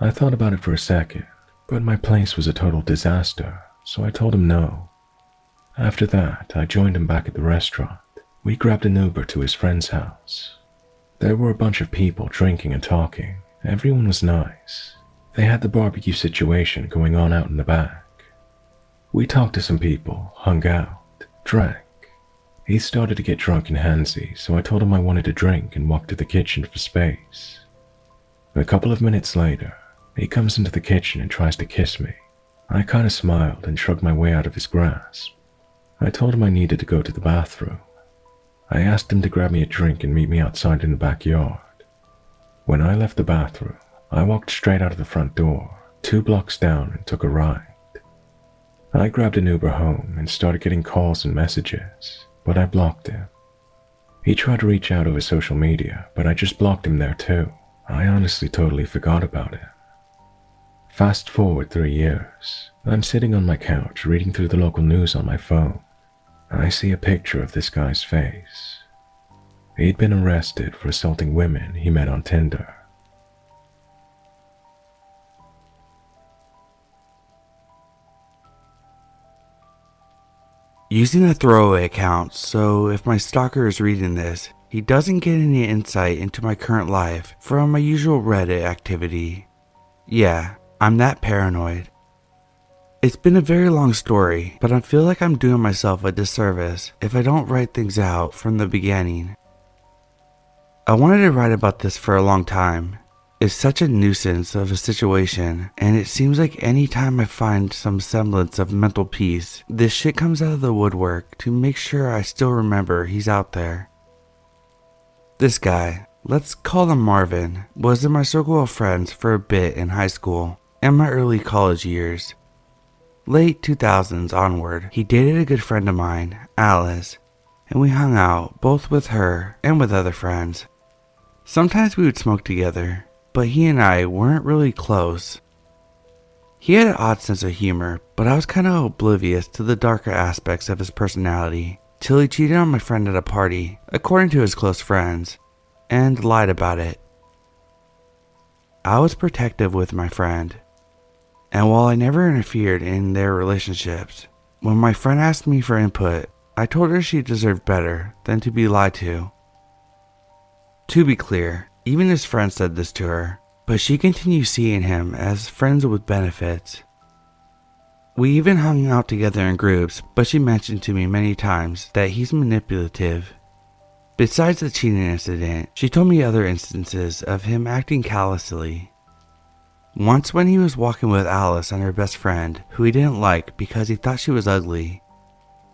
I thought about it for a second, but my place was a total disaster, so I told him no. After that, I joined him back at the restaurant. We grabbed an Uber to his friend's house. There were a bunch of people drinking and talking. Everyone was nice. They had the barbecue situation going on out in the back. We talked to some people, hung out, drank. He started to get drunk and handsy, so I told him I wanted a drink and walked to the kitchen for space. A couple of minutes later, he comes into the kitchen and tries to kiss me. I kind of smiled and shrugged my way out of his grasp. I told him I needed to go to the bathroom. I asked him to grab me a drink and meet me outside in the backyard. When I left the bathroom, I walked straight out of the front door, 2 blocks down, and took a ride. I grabbed an Uber home and started getting calls and messages, but I blocked him. He tried to reach out over social media, but I just blocked him there too. I honestly totally forgot about him. Fast forward 3 years. I'm sitting on my couch reading through the local news on my phone. I see a picture of this guy's face. He'd been arrested for assaulting women he met on Tinder. Using a throwaway account, so if my stalker is reading this, he doesn't get any insight into my current life from my usual Reddit activity. Yeah, I'm that paranoid. It's been a very long story, but I feel like I'm doing myself a disservice if I don't write things out from the beginning. I wanted to write about this for a long time. It's such a nuisance of a situation, and it seems like any time I find some semblance of mental peace, this shit comes out of the woodwork to make sure I still remember he's out there. This guy, let's call him Marvin, was in my circle of friends for a bit in high school and my early college years. Late 2000s onward, he dated a good friend of mine, Alice, and we hung out both with her and with other friends. Sometimes we would smoke together, but he and I weren't really close. He had an odd sense of humor, but I was kind of oblivious to the darker aspects of his personality, till he cheated on my friend at a party, according to his close friends, and lied about it. I was protective with my friend, and while I never interfered in their relationships, when my friend asked me for input, I told her she deserved better than to be lied to. To be clear, even his friend said this to her, but she continued seeing him as friends with benefits. We even hung out together in groups, but she mentioned to me many times that he's manipulative. Besides the cheating incident, she told me other instances of him acting callously. Once when he was walking with Alice and her best friend, who he didn't like because he thought she was ugly,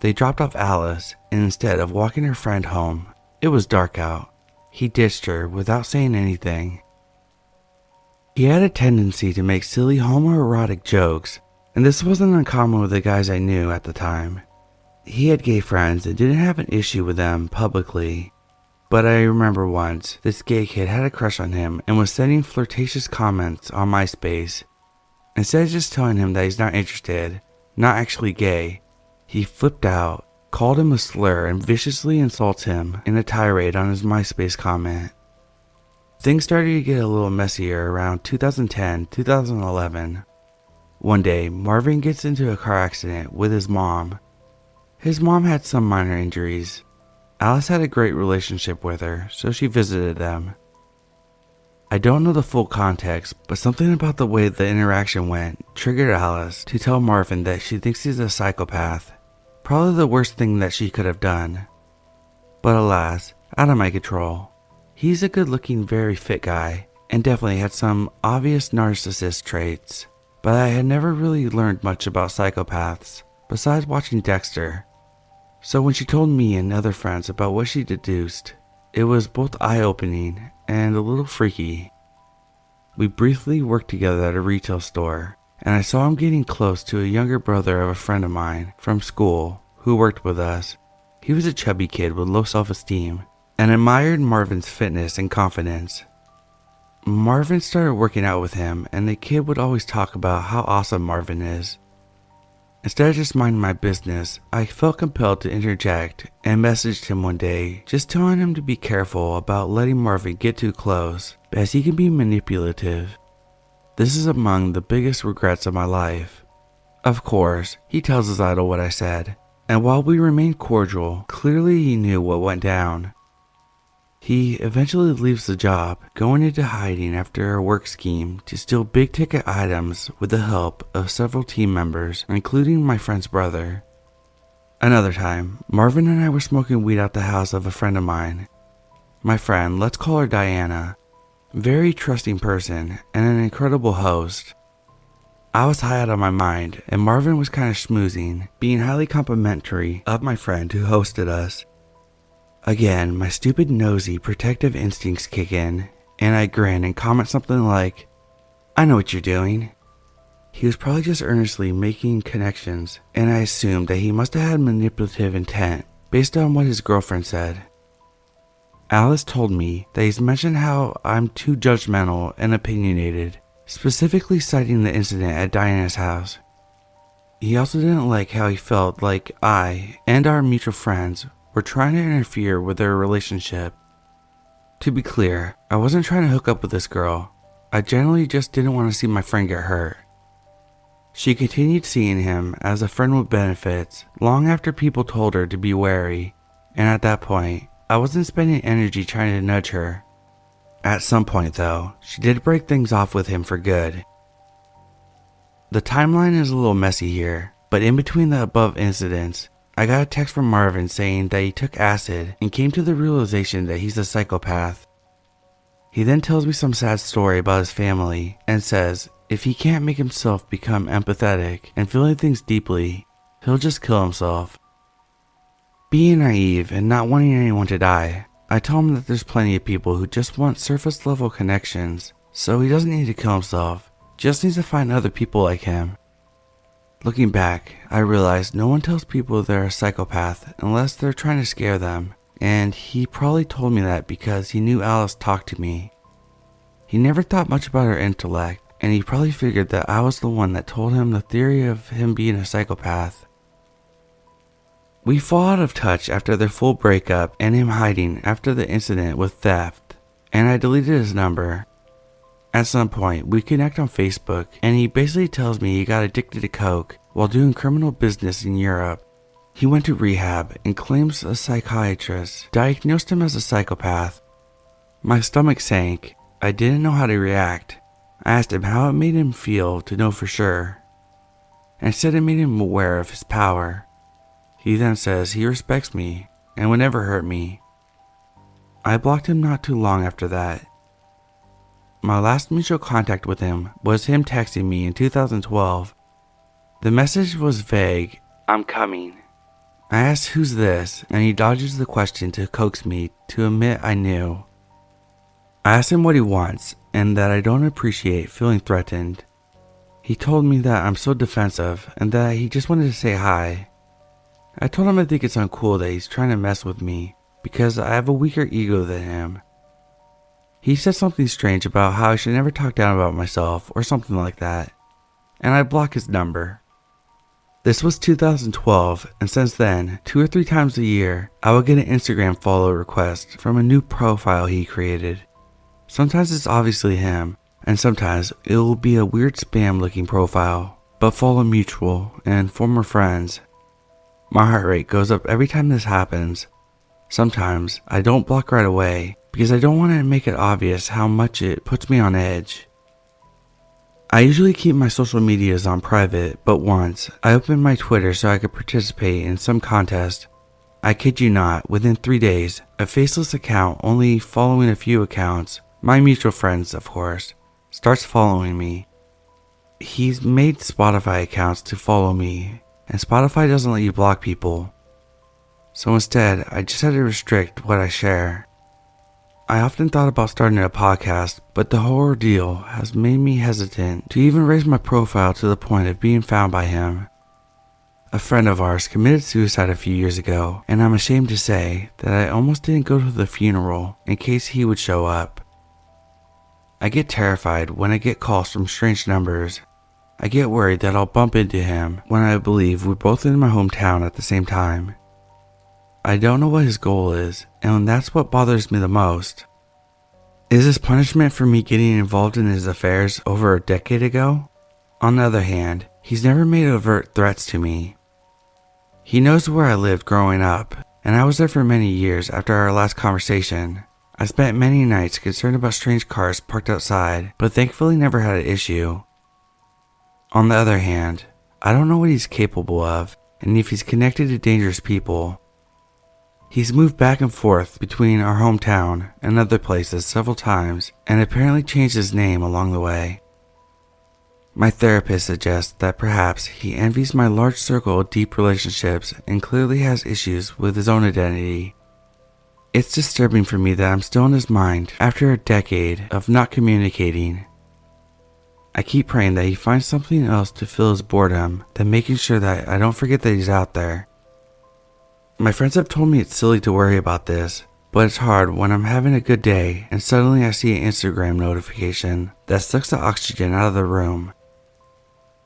they dropped off Alice, and instead of walking her friend home, it was dark out. He ditched her without saying anything. He had a tendency to make silly homoerotic jokes, and this wasn't uncommon with the guys I knew at the time. He had gay friends and didn't have an issue with them publicly, but I remember once this gay kid had a crush on him and was sending flirtatious comments on MySpace. Instead of just telling him that he's not interested, not actually gay, he flipped out, called him a slur, and viciously insults him in a tirade on his MySpace comment. Things started to get a little messier around 2010-2011. One day, Marvin gets into a car accident with his mom. His mom had some minor injuries. Alice had a great relationship with her, so she visited them. I don't know the full context, but something about the way the interaction went triggered Alice to tell Marvin that she thinks he's a psychopath. Probably the worst thing that she could have done. But alas, out of my control. He's a good-looking, very fit guy, and definitely had some obvious narcissist traits. But I had never really learned much about psychopaths, besides watching Dexter. So when she told me and other friends about what she deduced, it was both eye-opening and a little freaky. We briefly worked together at a retail store, and I saw him getting close to a younger brother of a friend of mine from school who worked with us. He was a chubby kid with low self-esteem and admired Marvin's fitness and confidence. Marvin started working out with him, and the kid would always talk about how awesome Marvin is. Instead of just minding my business, I felt compelled to interject and messaged him one day, just telling him to be careful about letting Marvin get too close, as he can be manipulative. This is among the biggest regrets of my life. Of course, he tells his idol what I said, and while we remained cordial, clearly he knew what went down. He eventually leaves the job, going into hiding after a work scheme to steal big ticket items with the help of several team members, including my friend's brother. Another time, Marvin and I were smoking weed at the house of a friend of mine. My friend, let's call her Diana, very trusting person and an incredible host. I was high out of my mind, and Marvin was kind of schmoozing, being highly complimentary of my friend who hosted us. Again, my stupid nosy protective instincts kick in, and I grin and comment something like, "I know what you're doing." He was probably just earnestly making connections, and I assumed that he must have had manipulative intent based on what his girlfriend said. Alice told me that he's mentioned how I'm too judgmental and opinionated, specifically citing the incident at Diana's house. He also didn't like how he felt like I and our mutual friends were trying to interfere with their relationship To be clear, I wasn't trying to hook up with this girl. I generally just didn't want to see my friend get hurt. She continued seeing him as a friend with benefits long after people told her to be wary, and at that point, I wasn't spending energy trying to nudge her. At some point though, she did break things off with him for good. The timeline is a little messy here, but in between the above incidents, I got a text from Marvin saying that he took acid and came to the realization that he's a psychopath. He then tells me some sad story about his family and says if he can't make himself become empathetic and feeling things deeply, he'll just kill himself. Being naive and not wanting anyone to die, I tell him that there's plenty of people who just want surface level connections, so he doesn't need to kill himself, just needs to find other people like him. Looking back, I realized no one tells people they're a psychopath unless they're trying to scare them, and he probably told me that because he knew Alice talked to me. He never thought much about her intellect, and he probably figured that I was the one that told him the theory of him being a psychopath. We fall out of touch after their full breakup and him hiding after the incident with theft, and I deleted his number. At some point, we connect on Facebook, and he basically tells me he got addicted to coke while doing criminal business in Europe. He went to rehab and claims a psychiatrist diagnosed him as a psychopath. My stomach sank. I didn't know how to react. I asked him how it made him feel to know for sure, and said it made him aware of his power. He then says he respects me and would never hurt me. I blocked him not too long after that. My last mutual contact with him was him texting me in 2012. The message was vague, "I'm coming." I asked who's this, and he dodges the question to coax me to admit I knew. I asked him what he wants and that I don't appreciate feeling threatened. He told me that I'm so defensive and that he just wanted to say hi. I told him I think it's uncool that he's trying to mess with me because I have a weaker ego than him. He said something strange about how I should never talk down about myself or something like that, and I blocked his number. This was 2012, and since then, 2 or 3 times a year, I would get an Instagram follow request from a new profile he created. Sometimes it's obviously him, and sometimes it will be a weird spam looking profile, but follow mutual and former friends. My heart rate goes up every time this happens. Sometimes I don't block right away because I don't want to make it obvious how much it puts me on edge. I usually keep my social medias on private, but once I opened my Twitter so I could participate in some contest. I kid you not, within 3 days, a faceless account only following a few accounts, my mutual friends of course, starts following me. He's made Spotify accounts to follow me, and Spotify doesn't let you block people. So instead, I just had to restrict what I share. I often thought about starting a podcast, but the whole ordeal has made me hesitant to even raise my profile to the point of being found by him. A friend of ours committed suicide a few years ago, and I'm ashamed to say that I almost didn't go to the funeral in case he would show up. I get terrified when I get calls from strange numbers. I get worried that I'll bump into him when I believe we're both in my hometown at the same time. I don't know what his goal is, and that's what bothers me the most. Is this punishment for me getting involved in his affairs over a decade ago? On the other hand, he's never made overt threats to me. He knows where I lived growing up, and I was there for many years after our last conversation. I spent many nights concerned about strange cars parked outside, but thankfully never had an issue. On the other hand, I don't know what he's capable of, and if he's connected to dangerous people. He's moved back and forth between our hometown and other places several times and apparently changed his name along the way. My therapist suggests that perhaps he envies my large circle of deep relationships and clearly has issues with his own identity. It's disturbing for me that I'm still in his mind after a decade of not communicating. I keep praying that he finds something else to fill his boredom than making sure that I don't forget that he's out there. My friends have told me it's silly to worry about this, but it's hard when I'm having a good day and suddenly I see an Instagram notification that sucks the oxygen out of the room.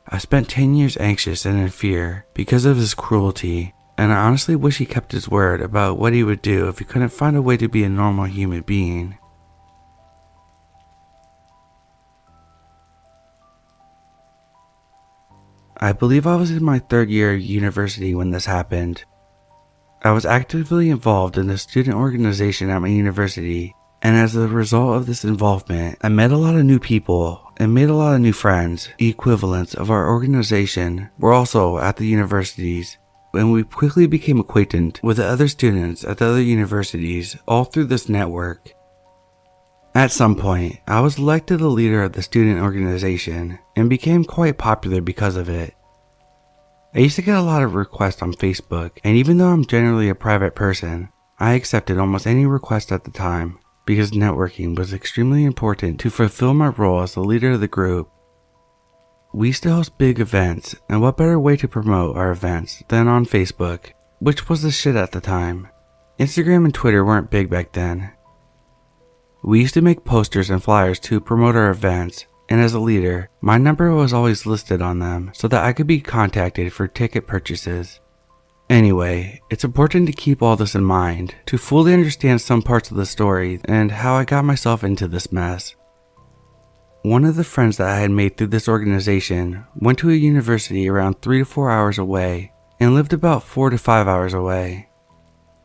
I spent 10 years anxious and in fear because of his cruelty, and I honestly wish he kept his word about what he would do if he couldn't find a way to be a normal human being. I believe I was in my 3rd year of university when this happened. I was actively involved in the student organization at my university, and as a result of this involvement, I met a lot of new people and made a lot of new friends. The equivalents of our organization were also at the universities, and we quickly became acquainted with the other students at the other universities all through this network. At some point, I was elected the leader of the student organization and became quite popular because of it. I used to get a lot of requests on Facebook, and even though I'm generally a private person, I accepted almost any request at the time because networking was extremely important to fulfill my role as the leader of the group. We used to host big events, and what better way to promote our events than on Facebook, which was the shit at the time. Instagram and Twitter weren't big back then. We used to make posters and flyers to promote our events, and as a leader, my number was always listed on them so that I could be contacted for ticket purchases. Anyway, it's important to keep all this in mind to fully understand some parts of the story and how I got myself into this mess. One of the friends that I had made through this organization went to a university around 3 to 4 hours away and lived about 4 to 5 hours away.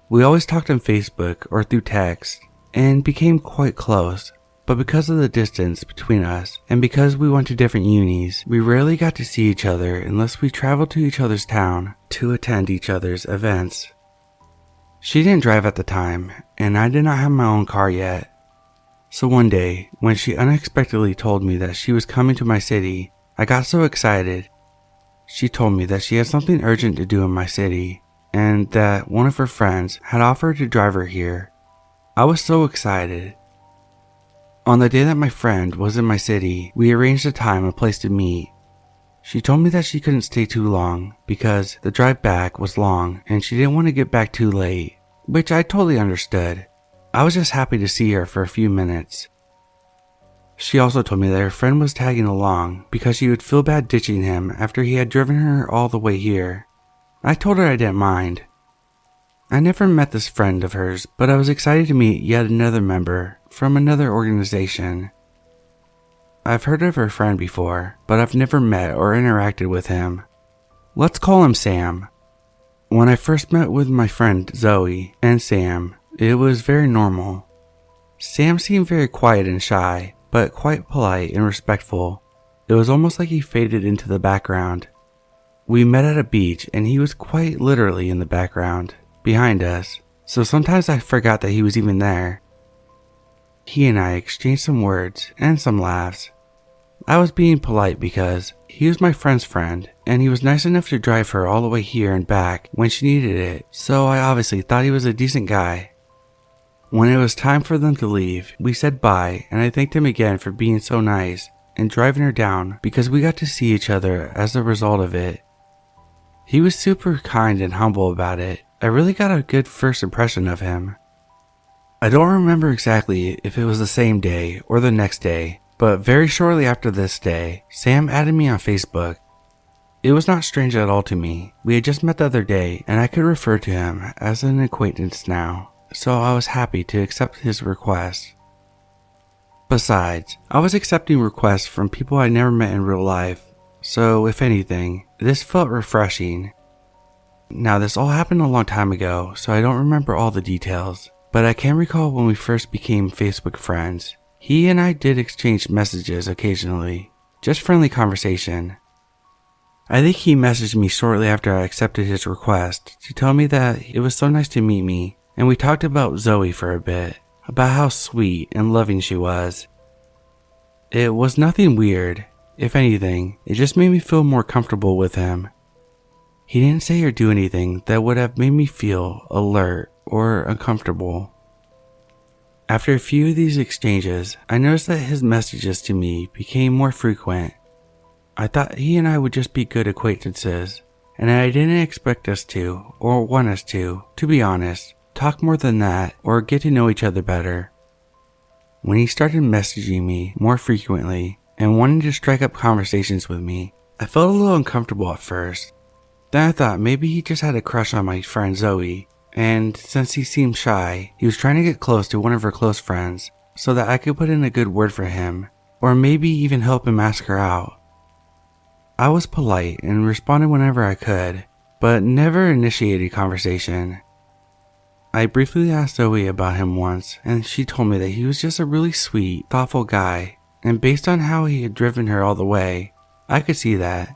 We always talked on Facebook or through text and became quite close, but because of the distance between us and because we went to different unis, we rarely got to see each other unless we traveled to each other's town to attend each other's events. She didn't drive at the time, and I did not have my own car yet. So one day, when she unexpectedly told me that she was coming to my city, I got so excited. She told me that she had something urgent to do in my city, and that one of her friends had offered to drive her here. I was so excited. On the day that my friend was in my city, we arranged a time and place to meet. She told me that she couldn't stay too long because the drive back was long and she didn't want to get back too late, which I totally understood. I was just happy to see her for a few minutes. She also told me that her friend was tagging along because she would feel bad ditching him after he had driven her all the way here. I told her I didn't mind. I never met this friend of hers, but I was excited to meet yet another member from another organization. I've heard of her friend before, but I've never met or interacted with him. Let's call him Sam. When I first met with my friend Zoe and Sam, it was very normal. Sam seemed very quiet and shy, but quite polite and respectful. It was almost like he faded into the background. We met at a beach and he was quite literally in the background, behind us, so sometimes I forgot that he was even there. He and I exchanged some words and some laughs. I was being polite because he was my friend's friend and he was nice enough to drive her all the way here and back when she needed it, so I obviously thought he was a decent guy. When it was time for them to leave, we said bye and I thanked him again for being so nice and driving her down because we got to see each other as a result of it. He was super kind and humble about it. I really got a good first impression of him. I don't remember exactly if it was the same day or the next day, but very shortly after this day, Sam added me on Facebook. It was not strange at all to me. We had just met the other day and I could refer to him as an acquaintance now, so I was happy to accept his request. Besides, I was accepting requests from people I never met in real life, so if anything, this felt refreshing. Now this all happened a long time ago, so I don't remember all the details, but I can recall when we first became Facebook friends. He and I did exchange messages occasionally, just friendly conversation. I think he messaged me shortly after I accepted his request to tell me that it was so nice to meet me, and we talked about Zoe for a bit, about how sweet and loving she was. It was nothing weird. If anything, it just made me feel more comfortable with him. He didn't say or do anything that would have made me feel alert or uncomfortable. After a few of these exchanges, I noticed that his messages to me became more frequent. I thought he and I would just be good acquaintances, and I didn't expect us to, or want us to be honest, talk more than that or get to know each other better. When he started messaging me more frequently and wanting to strike up conversations with me, I felt a little uncomfortable at first. Then I thought maybe he just had a crush on my friend Zoe, and since he seemed shy, he was trying to get close to one of her close friends so that I could put in a good word for him, or maybe even help him ask her out. I was polite and responded whenever I could, but never initiated conversation. I briefly asked Zoe about him once, and she told me that he was just a really sweet, thoughtful guy, and based on how he had driven her all the way, I could see that.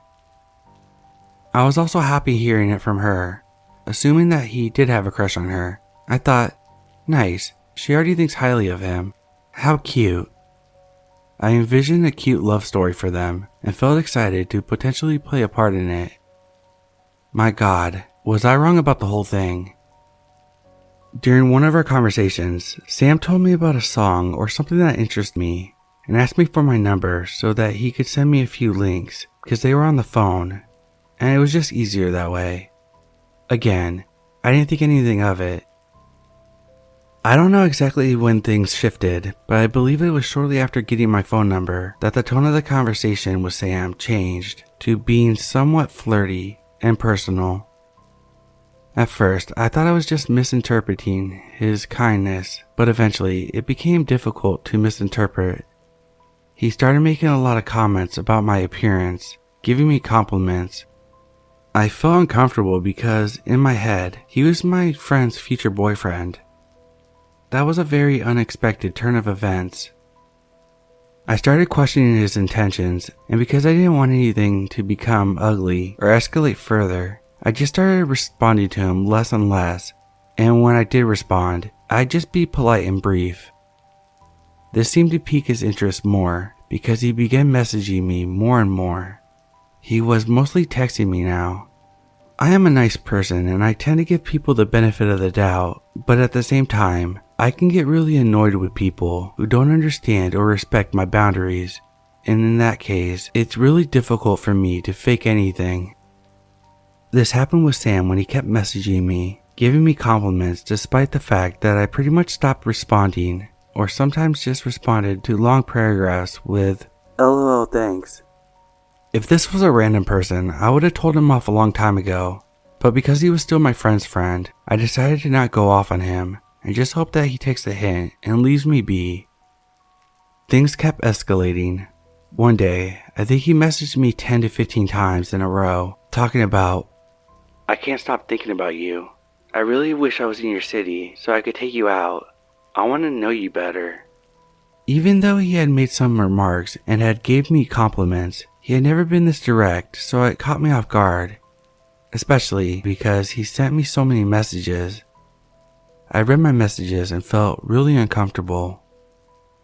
I was also happy hearing it from her, assuming that he did have a crush on her. I thought, nice, she already thinks highly of him. How cute. I envisioned a cute love story for them and felt excited to potentially play a part in it. My God, was I wrong about the whole thing? During one of our conversations, Sam told me about a song or something that interested me and asked me for my number so that he could send me a few links because they were on the phone, and it was just easier that way. Again, I didn't think anything of it. I don't know exactly when things shifted, but I believe it was shortly after getting my phone number that the tone of the conversation with Sam changed to being somewhat flirty and personal. At first, I thought I was just misinterpreting his kindness, but eventually it became difficult to misinterpret. He started making a lot of comments about my appearance, giving me compliments. I felt uncomfortable because, in my head, he was my friend's future boyfriend. That was a very unexpected turn of events. I started questioning his intentions, and because I didn't want anything to become ugly or escalate further, I just started responding to him less and less, and when I did respond, I'd just be polite and brief. This seemed to pique his interest more because he began messaging me more and more. He was mostly texting me now. I am a nice person and I tend to give people the benefit of the doubt, but at the same time, I can get really annoyed with people who don't understand or respect my boundaries, and in that case, it's really difficult for me to fake anything. This happened with Sam when he kept messaging me, giving me compliments despite the fact that I pretty much stopped responding, or sometimes just responded to long paragraphs with, "LOL, thanks." If this was a random person, I would have told him off a long time ago, but because he was still my friend's friend, I decided to not go off on him, and just hope that he takes the hint and leaves me be. Things kept escalating. One day, I think he messaged me 10 to 15 times in a row, talking about, "I can't stop thinking about you. I really wish I was in your city so I could take you out. I want to know you better." Even though he had made some remarks and had gave me compliments, he had never been this direct, so it caught me off guard, especially because he sent me so many messages. I read my messages and felt really uncomfortable.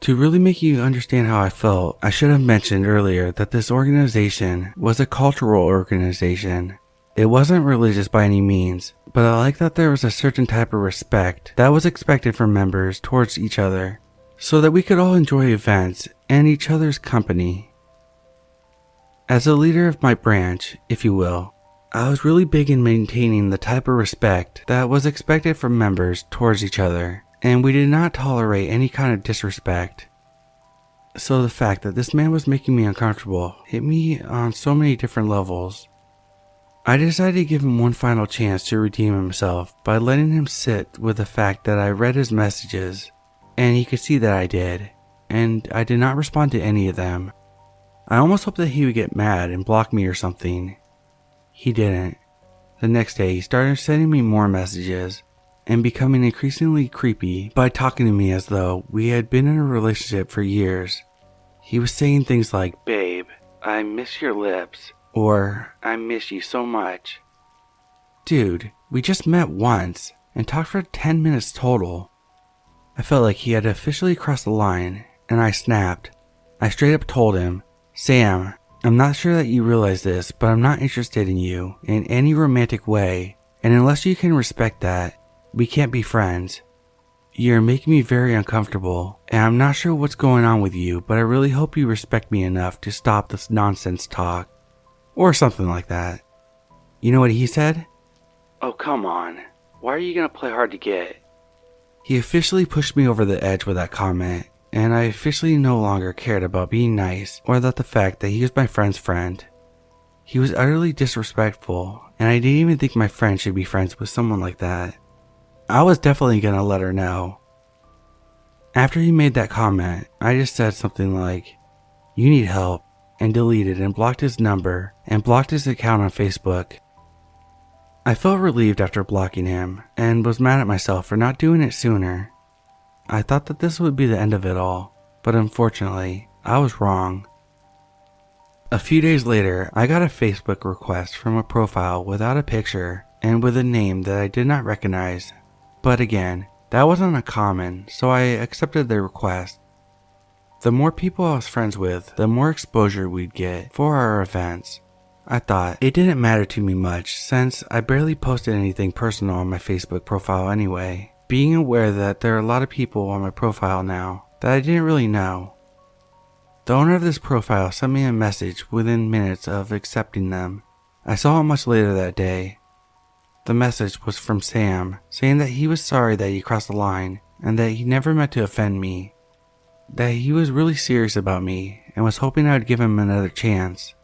To really make you understand how I felt, I should have mentioned earlier that this organization was a cultural organization. It wasn't religious by any means, but I liked that there was a certain type of respect that was expected from members towards each other, so that we could all enjoy events and each other's company. As a leader of my branch, if you will, I was really big in maintaining the type of respect that was expected from members towards each other, and we did not tolerate any kind of disrespect. So the fact that this man was making me uncomfortable hit me on so many different levels. I decided to give him one final chance to redeem himself by letting him sit with the fact that I read his messages, and he could see that I did, and I did not respond to any of them. I almost hoped that he would get mad and block me or something. He didn't. The next day he started sending me more messages and becoming increasingly creepy by talking to me as though we had been in a relationship for years. He was saying things like, "Babe, I miss your lips," or "I miss you so much." Dude, we just met once and talked for 10 minutes total. I felt like he had officially crossed the line, and I snapped. I straight up told him, "Sam, I'm not sure that you realize this, but I'm not interested in you in any romantic way, and unless you can respect that, we can't be friends. You're making me very uncomfortable, and I'm not sure what's going on with you, but I really hope you respect me enough to stop this nonsense talk." Or something like that. You know what he said? "Oh, come on. Why are you gonna play hard to get?" He officially pushed me over the edge with that comment, and I officially no longer cared about being nice or the fact that he was my friend's friend. He was utterly disrespectful, and I didn't even think my friend should be friends with someone like that. I was definitely gonna let her know. After he made that comment, I just said something like, "You need help. and deleted and blocked his number and blocked his account on Facebook. I felt relieved after blocking him and was mad at myself for not doing it sooner. I thought that this would be the end of it all, but unfortunately, I was wrong. A few days later, I got a Facebook request from a profile without a picture and with a name that I did not recognize. But again, that wasn't uncommon, so I accepted the request. The more people I was friends with, the more exposure we'd get for our events. I thought it didn't matter to me much since I barely posted anything personal on my Facebook profile anyway, being aware that there are a lot of people on my profile now that I didn't really know. The owner of this profile sent me a message within minutes of accepting them. I saw it much later that day. The message was from Sam, saying that he was sorry that he crossed the line and that he never meant to offend me, that he was really serious about me and was hoping I would give him another chance.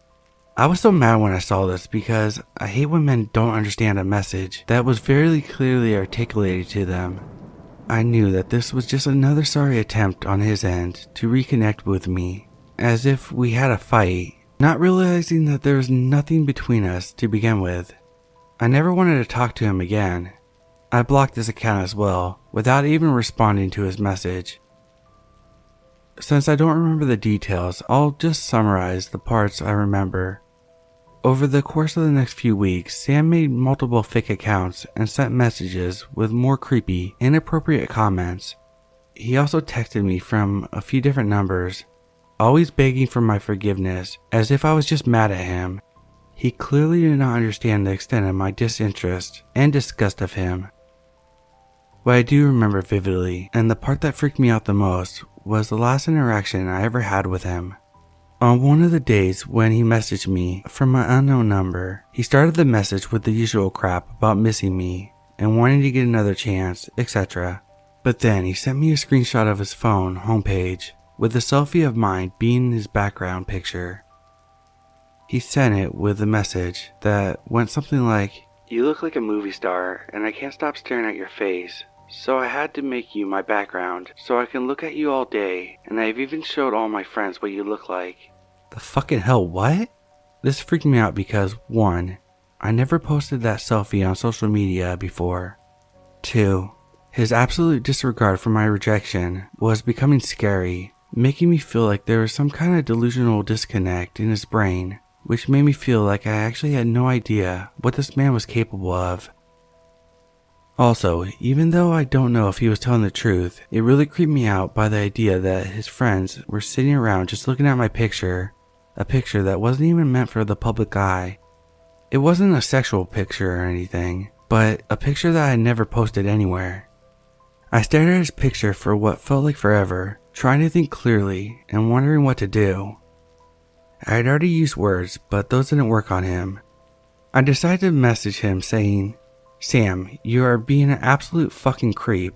I was so mad when I saw this because I hate when men don't understand a message that was very clearly articulated to them. I knew that this was just another sorry attempt on his end to reconnect with me, as if we had a fight, not realizing that there was nothing between us to begin with. I never wanted to talk to him again. I blocked his account as well, without even responding to his message. Since I don't remember the details, I'll just summarize the parts I remember. Over the course of the next few weeks, Sam made multiple fake accounts and sent messages with more creepy, inappropriate comments. He also texted me from a few different numbers, always begging for my forgiveness, as if I was just mad at him. He clearly did not understand the extent of my disinterest and disgust of him. What I do remember vividly, and the part that freaked me out the most, was the last interaction I ever had with him. On one of the days when he messaged me from an unknown number, he started the message with the usual crap about missing me and wanting to get another chance, etc. But then he sent me a screenshot of his phone homepage with a selfie of mine being his background picture. He sent it with a message that went something like, "You look like a movie star and I can't stop staring at your face. So I had to make you my background so I can look at you all day, and I've even showed all my friends what you look like." The fucking hell, what? This freaked me out because 1. I never posted that selfie on social media before. 2. His absolute disregard for my rejection was becoming scary, making me feel like there was some kind of delusional disconnect in his brain, which made me feel like I actually had no idea what this man was capable of. Also, even though I don't know if he was telling the truth, it really creeped me out by the idea that his friends were sitting around just looking at my picture, a picture that wasn't even meant for the public eye. It wasn't a sexual picture or anything, but a picture that I never posted anywhere. I stared at his picture for what felt like forever, trying to think clearly and wondering what to do. I had already used words, but those didn't work on him. I decided to message him saying, "Sam, you are being an absolute fucking creep.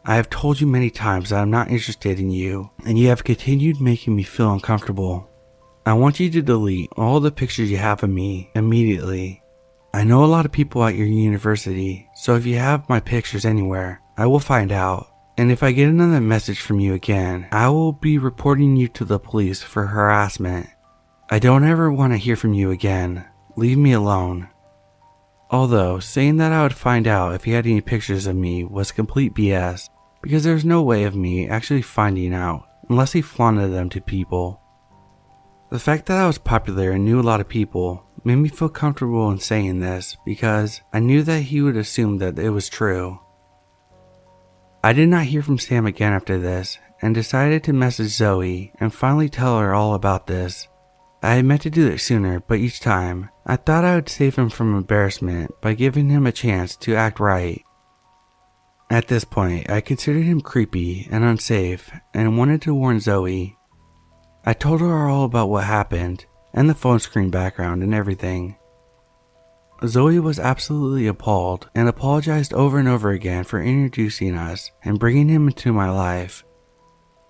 I have told you many times that I'm not interested in you, and you have continued making me feel uncomfortable. I want you to delete all the pictures you have of me immediately. I know a lot of people at your university, so if you have my pictures anywhere, I will find out. And if I get another message from you again, I will be reporting you to the police for harassment. I don't ever want to hear from you again. Leave me alone." Although, saying that I would find out if he had any pictures of me was complete BS, because there's no way of me actually finding out unless he flaunted them to people. The fact that I was popular and knew a lot of people made me feel comfortable in saying this because I knew that he would assume that it was true. I did not hear from Sam again after this and decided to message Zoe and finally tell her all about this. I had meant to do it sooner, but each time, I thought I would save him from embarrassment by giving him a chance to act right. At this point, I considered him creepy and unsafe and wanted to warn Zoe. I told her all about what happened and the phone screen background and everything. Zoe was absolutely appalled and apologized over and over again for introducing us and bringing him into my life.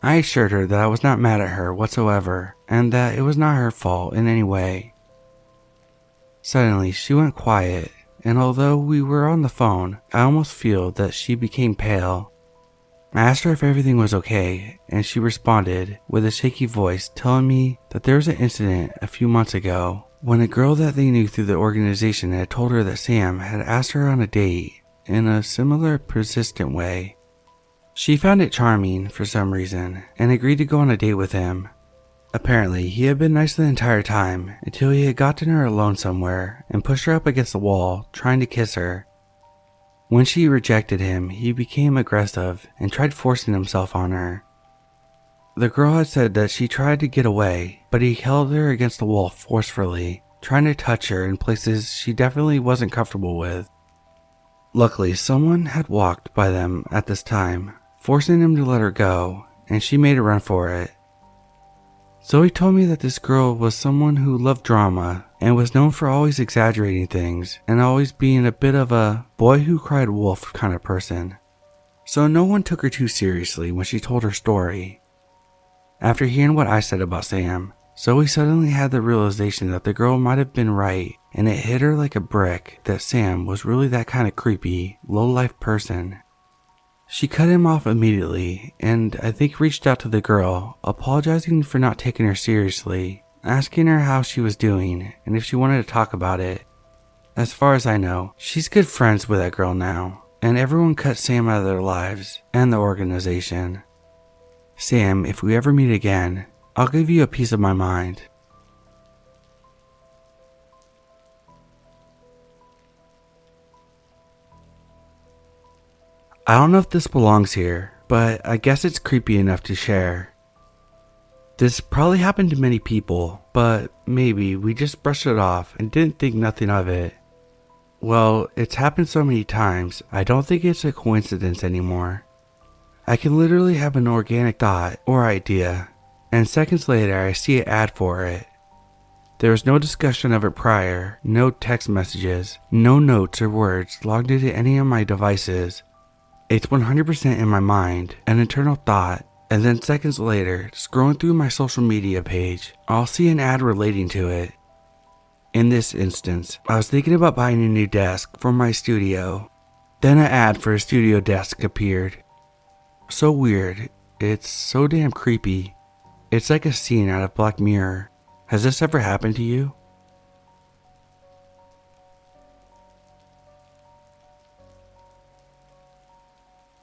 I assured her that I was not mad at her whatsoever and that it was not her fault in any way. Suddenly, she went quiet, and although we were on the phone, I almost feel that she became pale. I asked her if everything was okay, and she responded with a shaky voice telling me that there was an incident a few months ago when a girl that they knew through the organization had told her that Sam had asked her on a date in a similar persistent way. She found it charming for some reason and agreed to go on a date with him. Apparently, he had been nice the entire time until he had gotten her alone somewhere and pushed her up against the wall, trying to kiss her. When she rejected him, he became aggressive and tried forcing himself on her. The girl had said that she tried to get away, but he held her against the wall forcefully, trying to touch her in places she definitely wasn't comfortable with. Luckily, someone had walked by them at this time, forcing him to let her go, and she made a run for it. Zoe told me that this girl was someone who loved drama and was known for always exaggerating things and always being a bit of a boy who cried wolf kind of person. So no one took her too seriously when she told her story. After hearing what I said about Sam, Zoe suddenly had the realization that the girl might have been right, and it hit her like a brick that Sam was really that kind of creepy, low-life person. She cut him off immediately, and I think reached out to the girl, apologizing for not taking her seriously, asking her how she was doing and if she wanted to talk about it. As far as I know, she's good friends with that girl now, and everyone cut Sam out of their lives and the organization. Sam, if we ever meet again, I'll give you a piece of my mind. I don't know if this belongs here, but I guess it's creepy enough to share. This probably happened to many people, but maybe we just brushed it off and didn't think nothing of it. Well, it's happened so many times, I don't think it's a coincidence anymore. I can literally have an organic thought or idea, and seconds later I see an ad for it. There was no discussion of it prior, no text messages, no notes or words logged into any of my devices. It's 100% in my mind, an internal thought, and then seconds later, scrolling through my social media page, I'll see an ad relating to it. In this instance, I was thinking about buying a new desk for my studio. Then an ad for a studio desk appeared. So weird, it's so damn creepy. It's like a scene out of Black Mirror. Has this ever happened to you?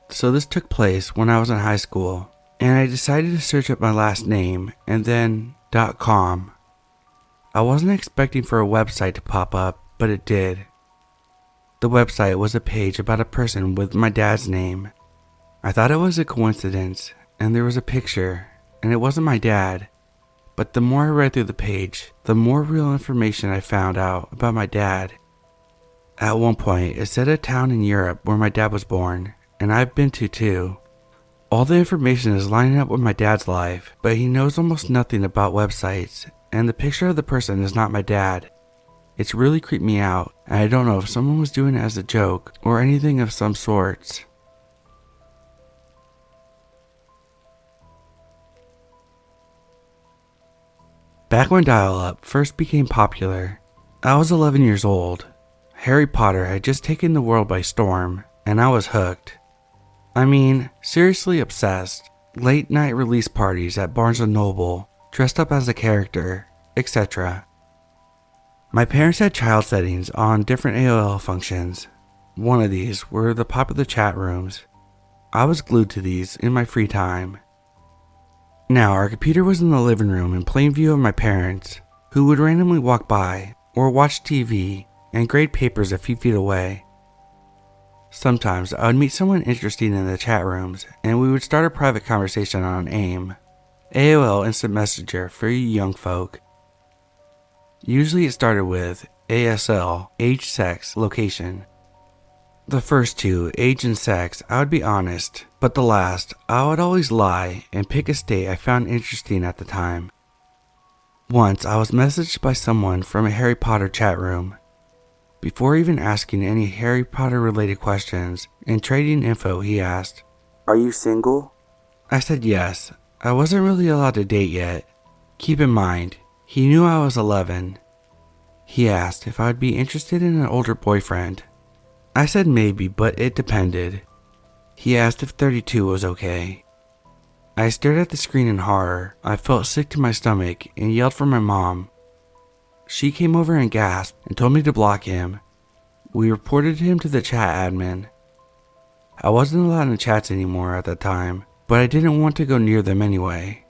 So this took place when I was in high school, and I decided to search up my last name and then .com. I wasn't expecting for a website to pop up, but it did. The website was a page about a person with my dad's name. I thought it was a coincidence, and there was a picture, and it wasn't my dad. But the more I read through the page, the more real information I found out about my dad. At one point, it said a town in Europe where my dad was born, and I've been to too. All the information is lining up with my dad's life, but he knows almost nothing about websites, and the picture of the person is not my dad. It's really creeped me out, and I don't know if someone was doing it as a joke or anything of some sorts. Back when dial-up first became popular, I was 11 years old. Harry Potter had just taken the world by storm, and I was hooked. I mean, seriously obsessed. Late night release parties at Barnes & Noble, dressed up as a character, etc. My parents had child settings on different AOL functions. One of these were the popular chat rooms. I was glued to these in my free time. Now, our computer was in the living room in plain view of my parents, who would randomly walk by or watch TV and grade papers a few feet away. Sometimes I would meet someone interesting in the chat rooms and we would start a private conversation on AIM, AOL Instant Messenger for you young folk. Usually it started with ASL, age, sex, location. The first two, age and sex, I would be honest, but the last, I would always lie and pick a state I found interesting at the time. Once I was messaged by someone from a Harry Potter chat room. Before even asking any Harry Potter related questions and trading info, he asked, "Are you single?" I said yes. I wasn't really allowed to date yet. Keep in mind, he knew I was 11. He asked if I would be interested in an older boyfriend. I said maybe, but it depended. He asked if 32 was okay. I stared at the screen in horror. I felt sick to my stomach and yelled for my mom. She came over and gasped and told me to block him. We reported him to the chat admin. I wasn't allowed in chats anymore at that time, but I didn't want to go near them anyway.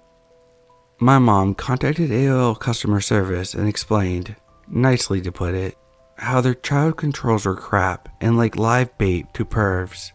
My mom contacted AOL customer service and explained, nicely to put it, how their child controls were crap and like live bait to pervs.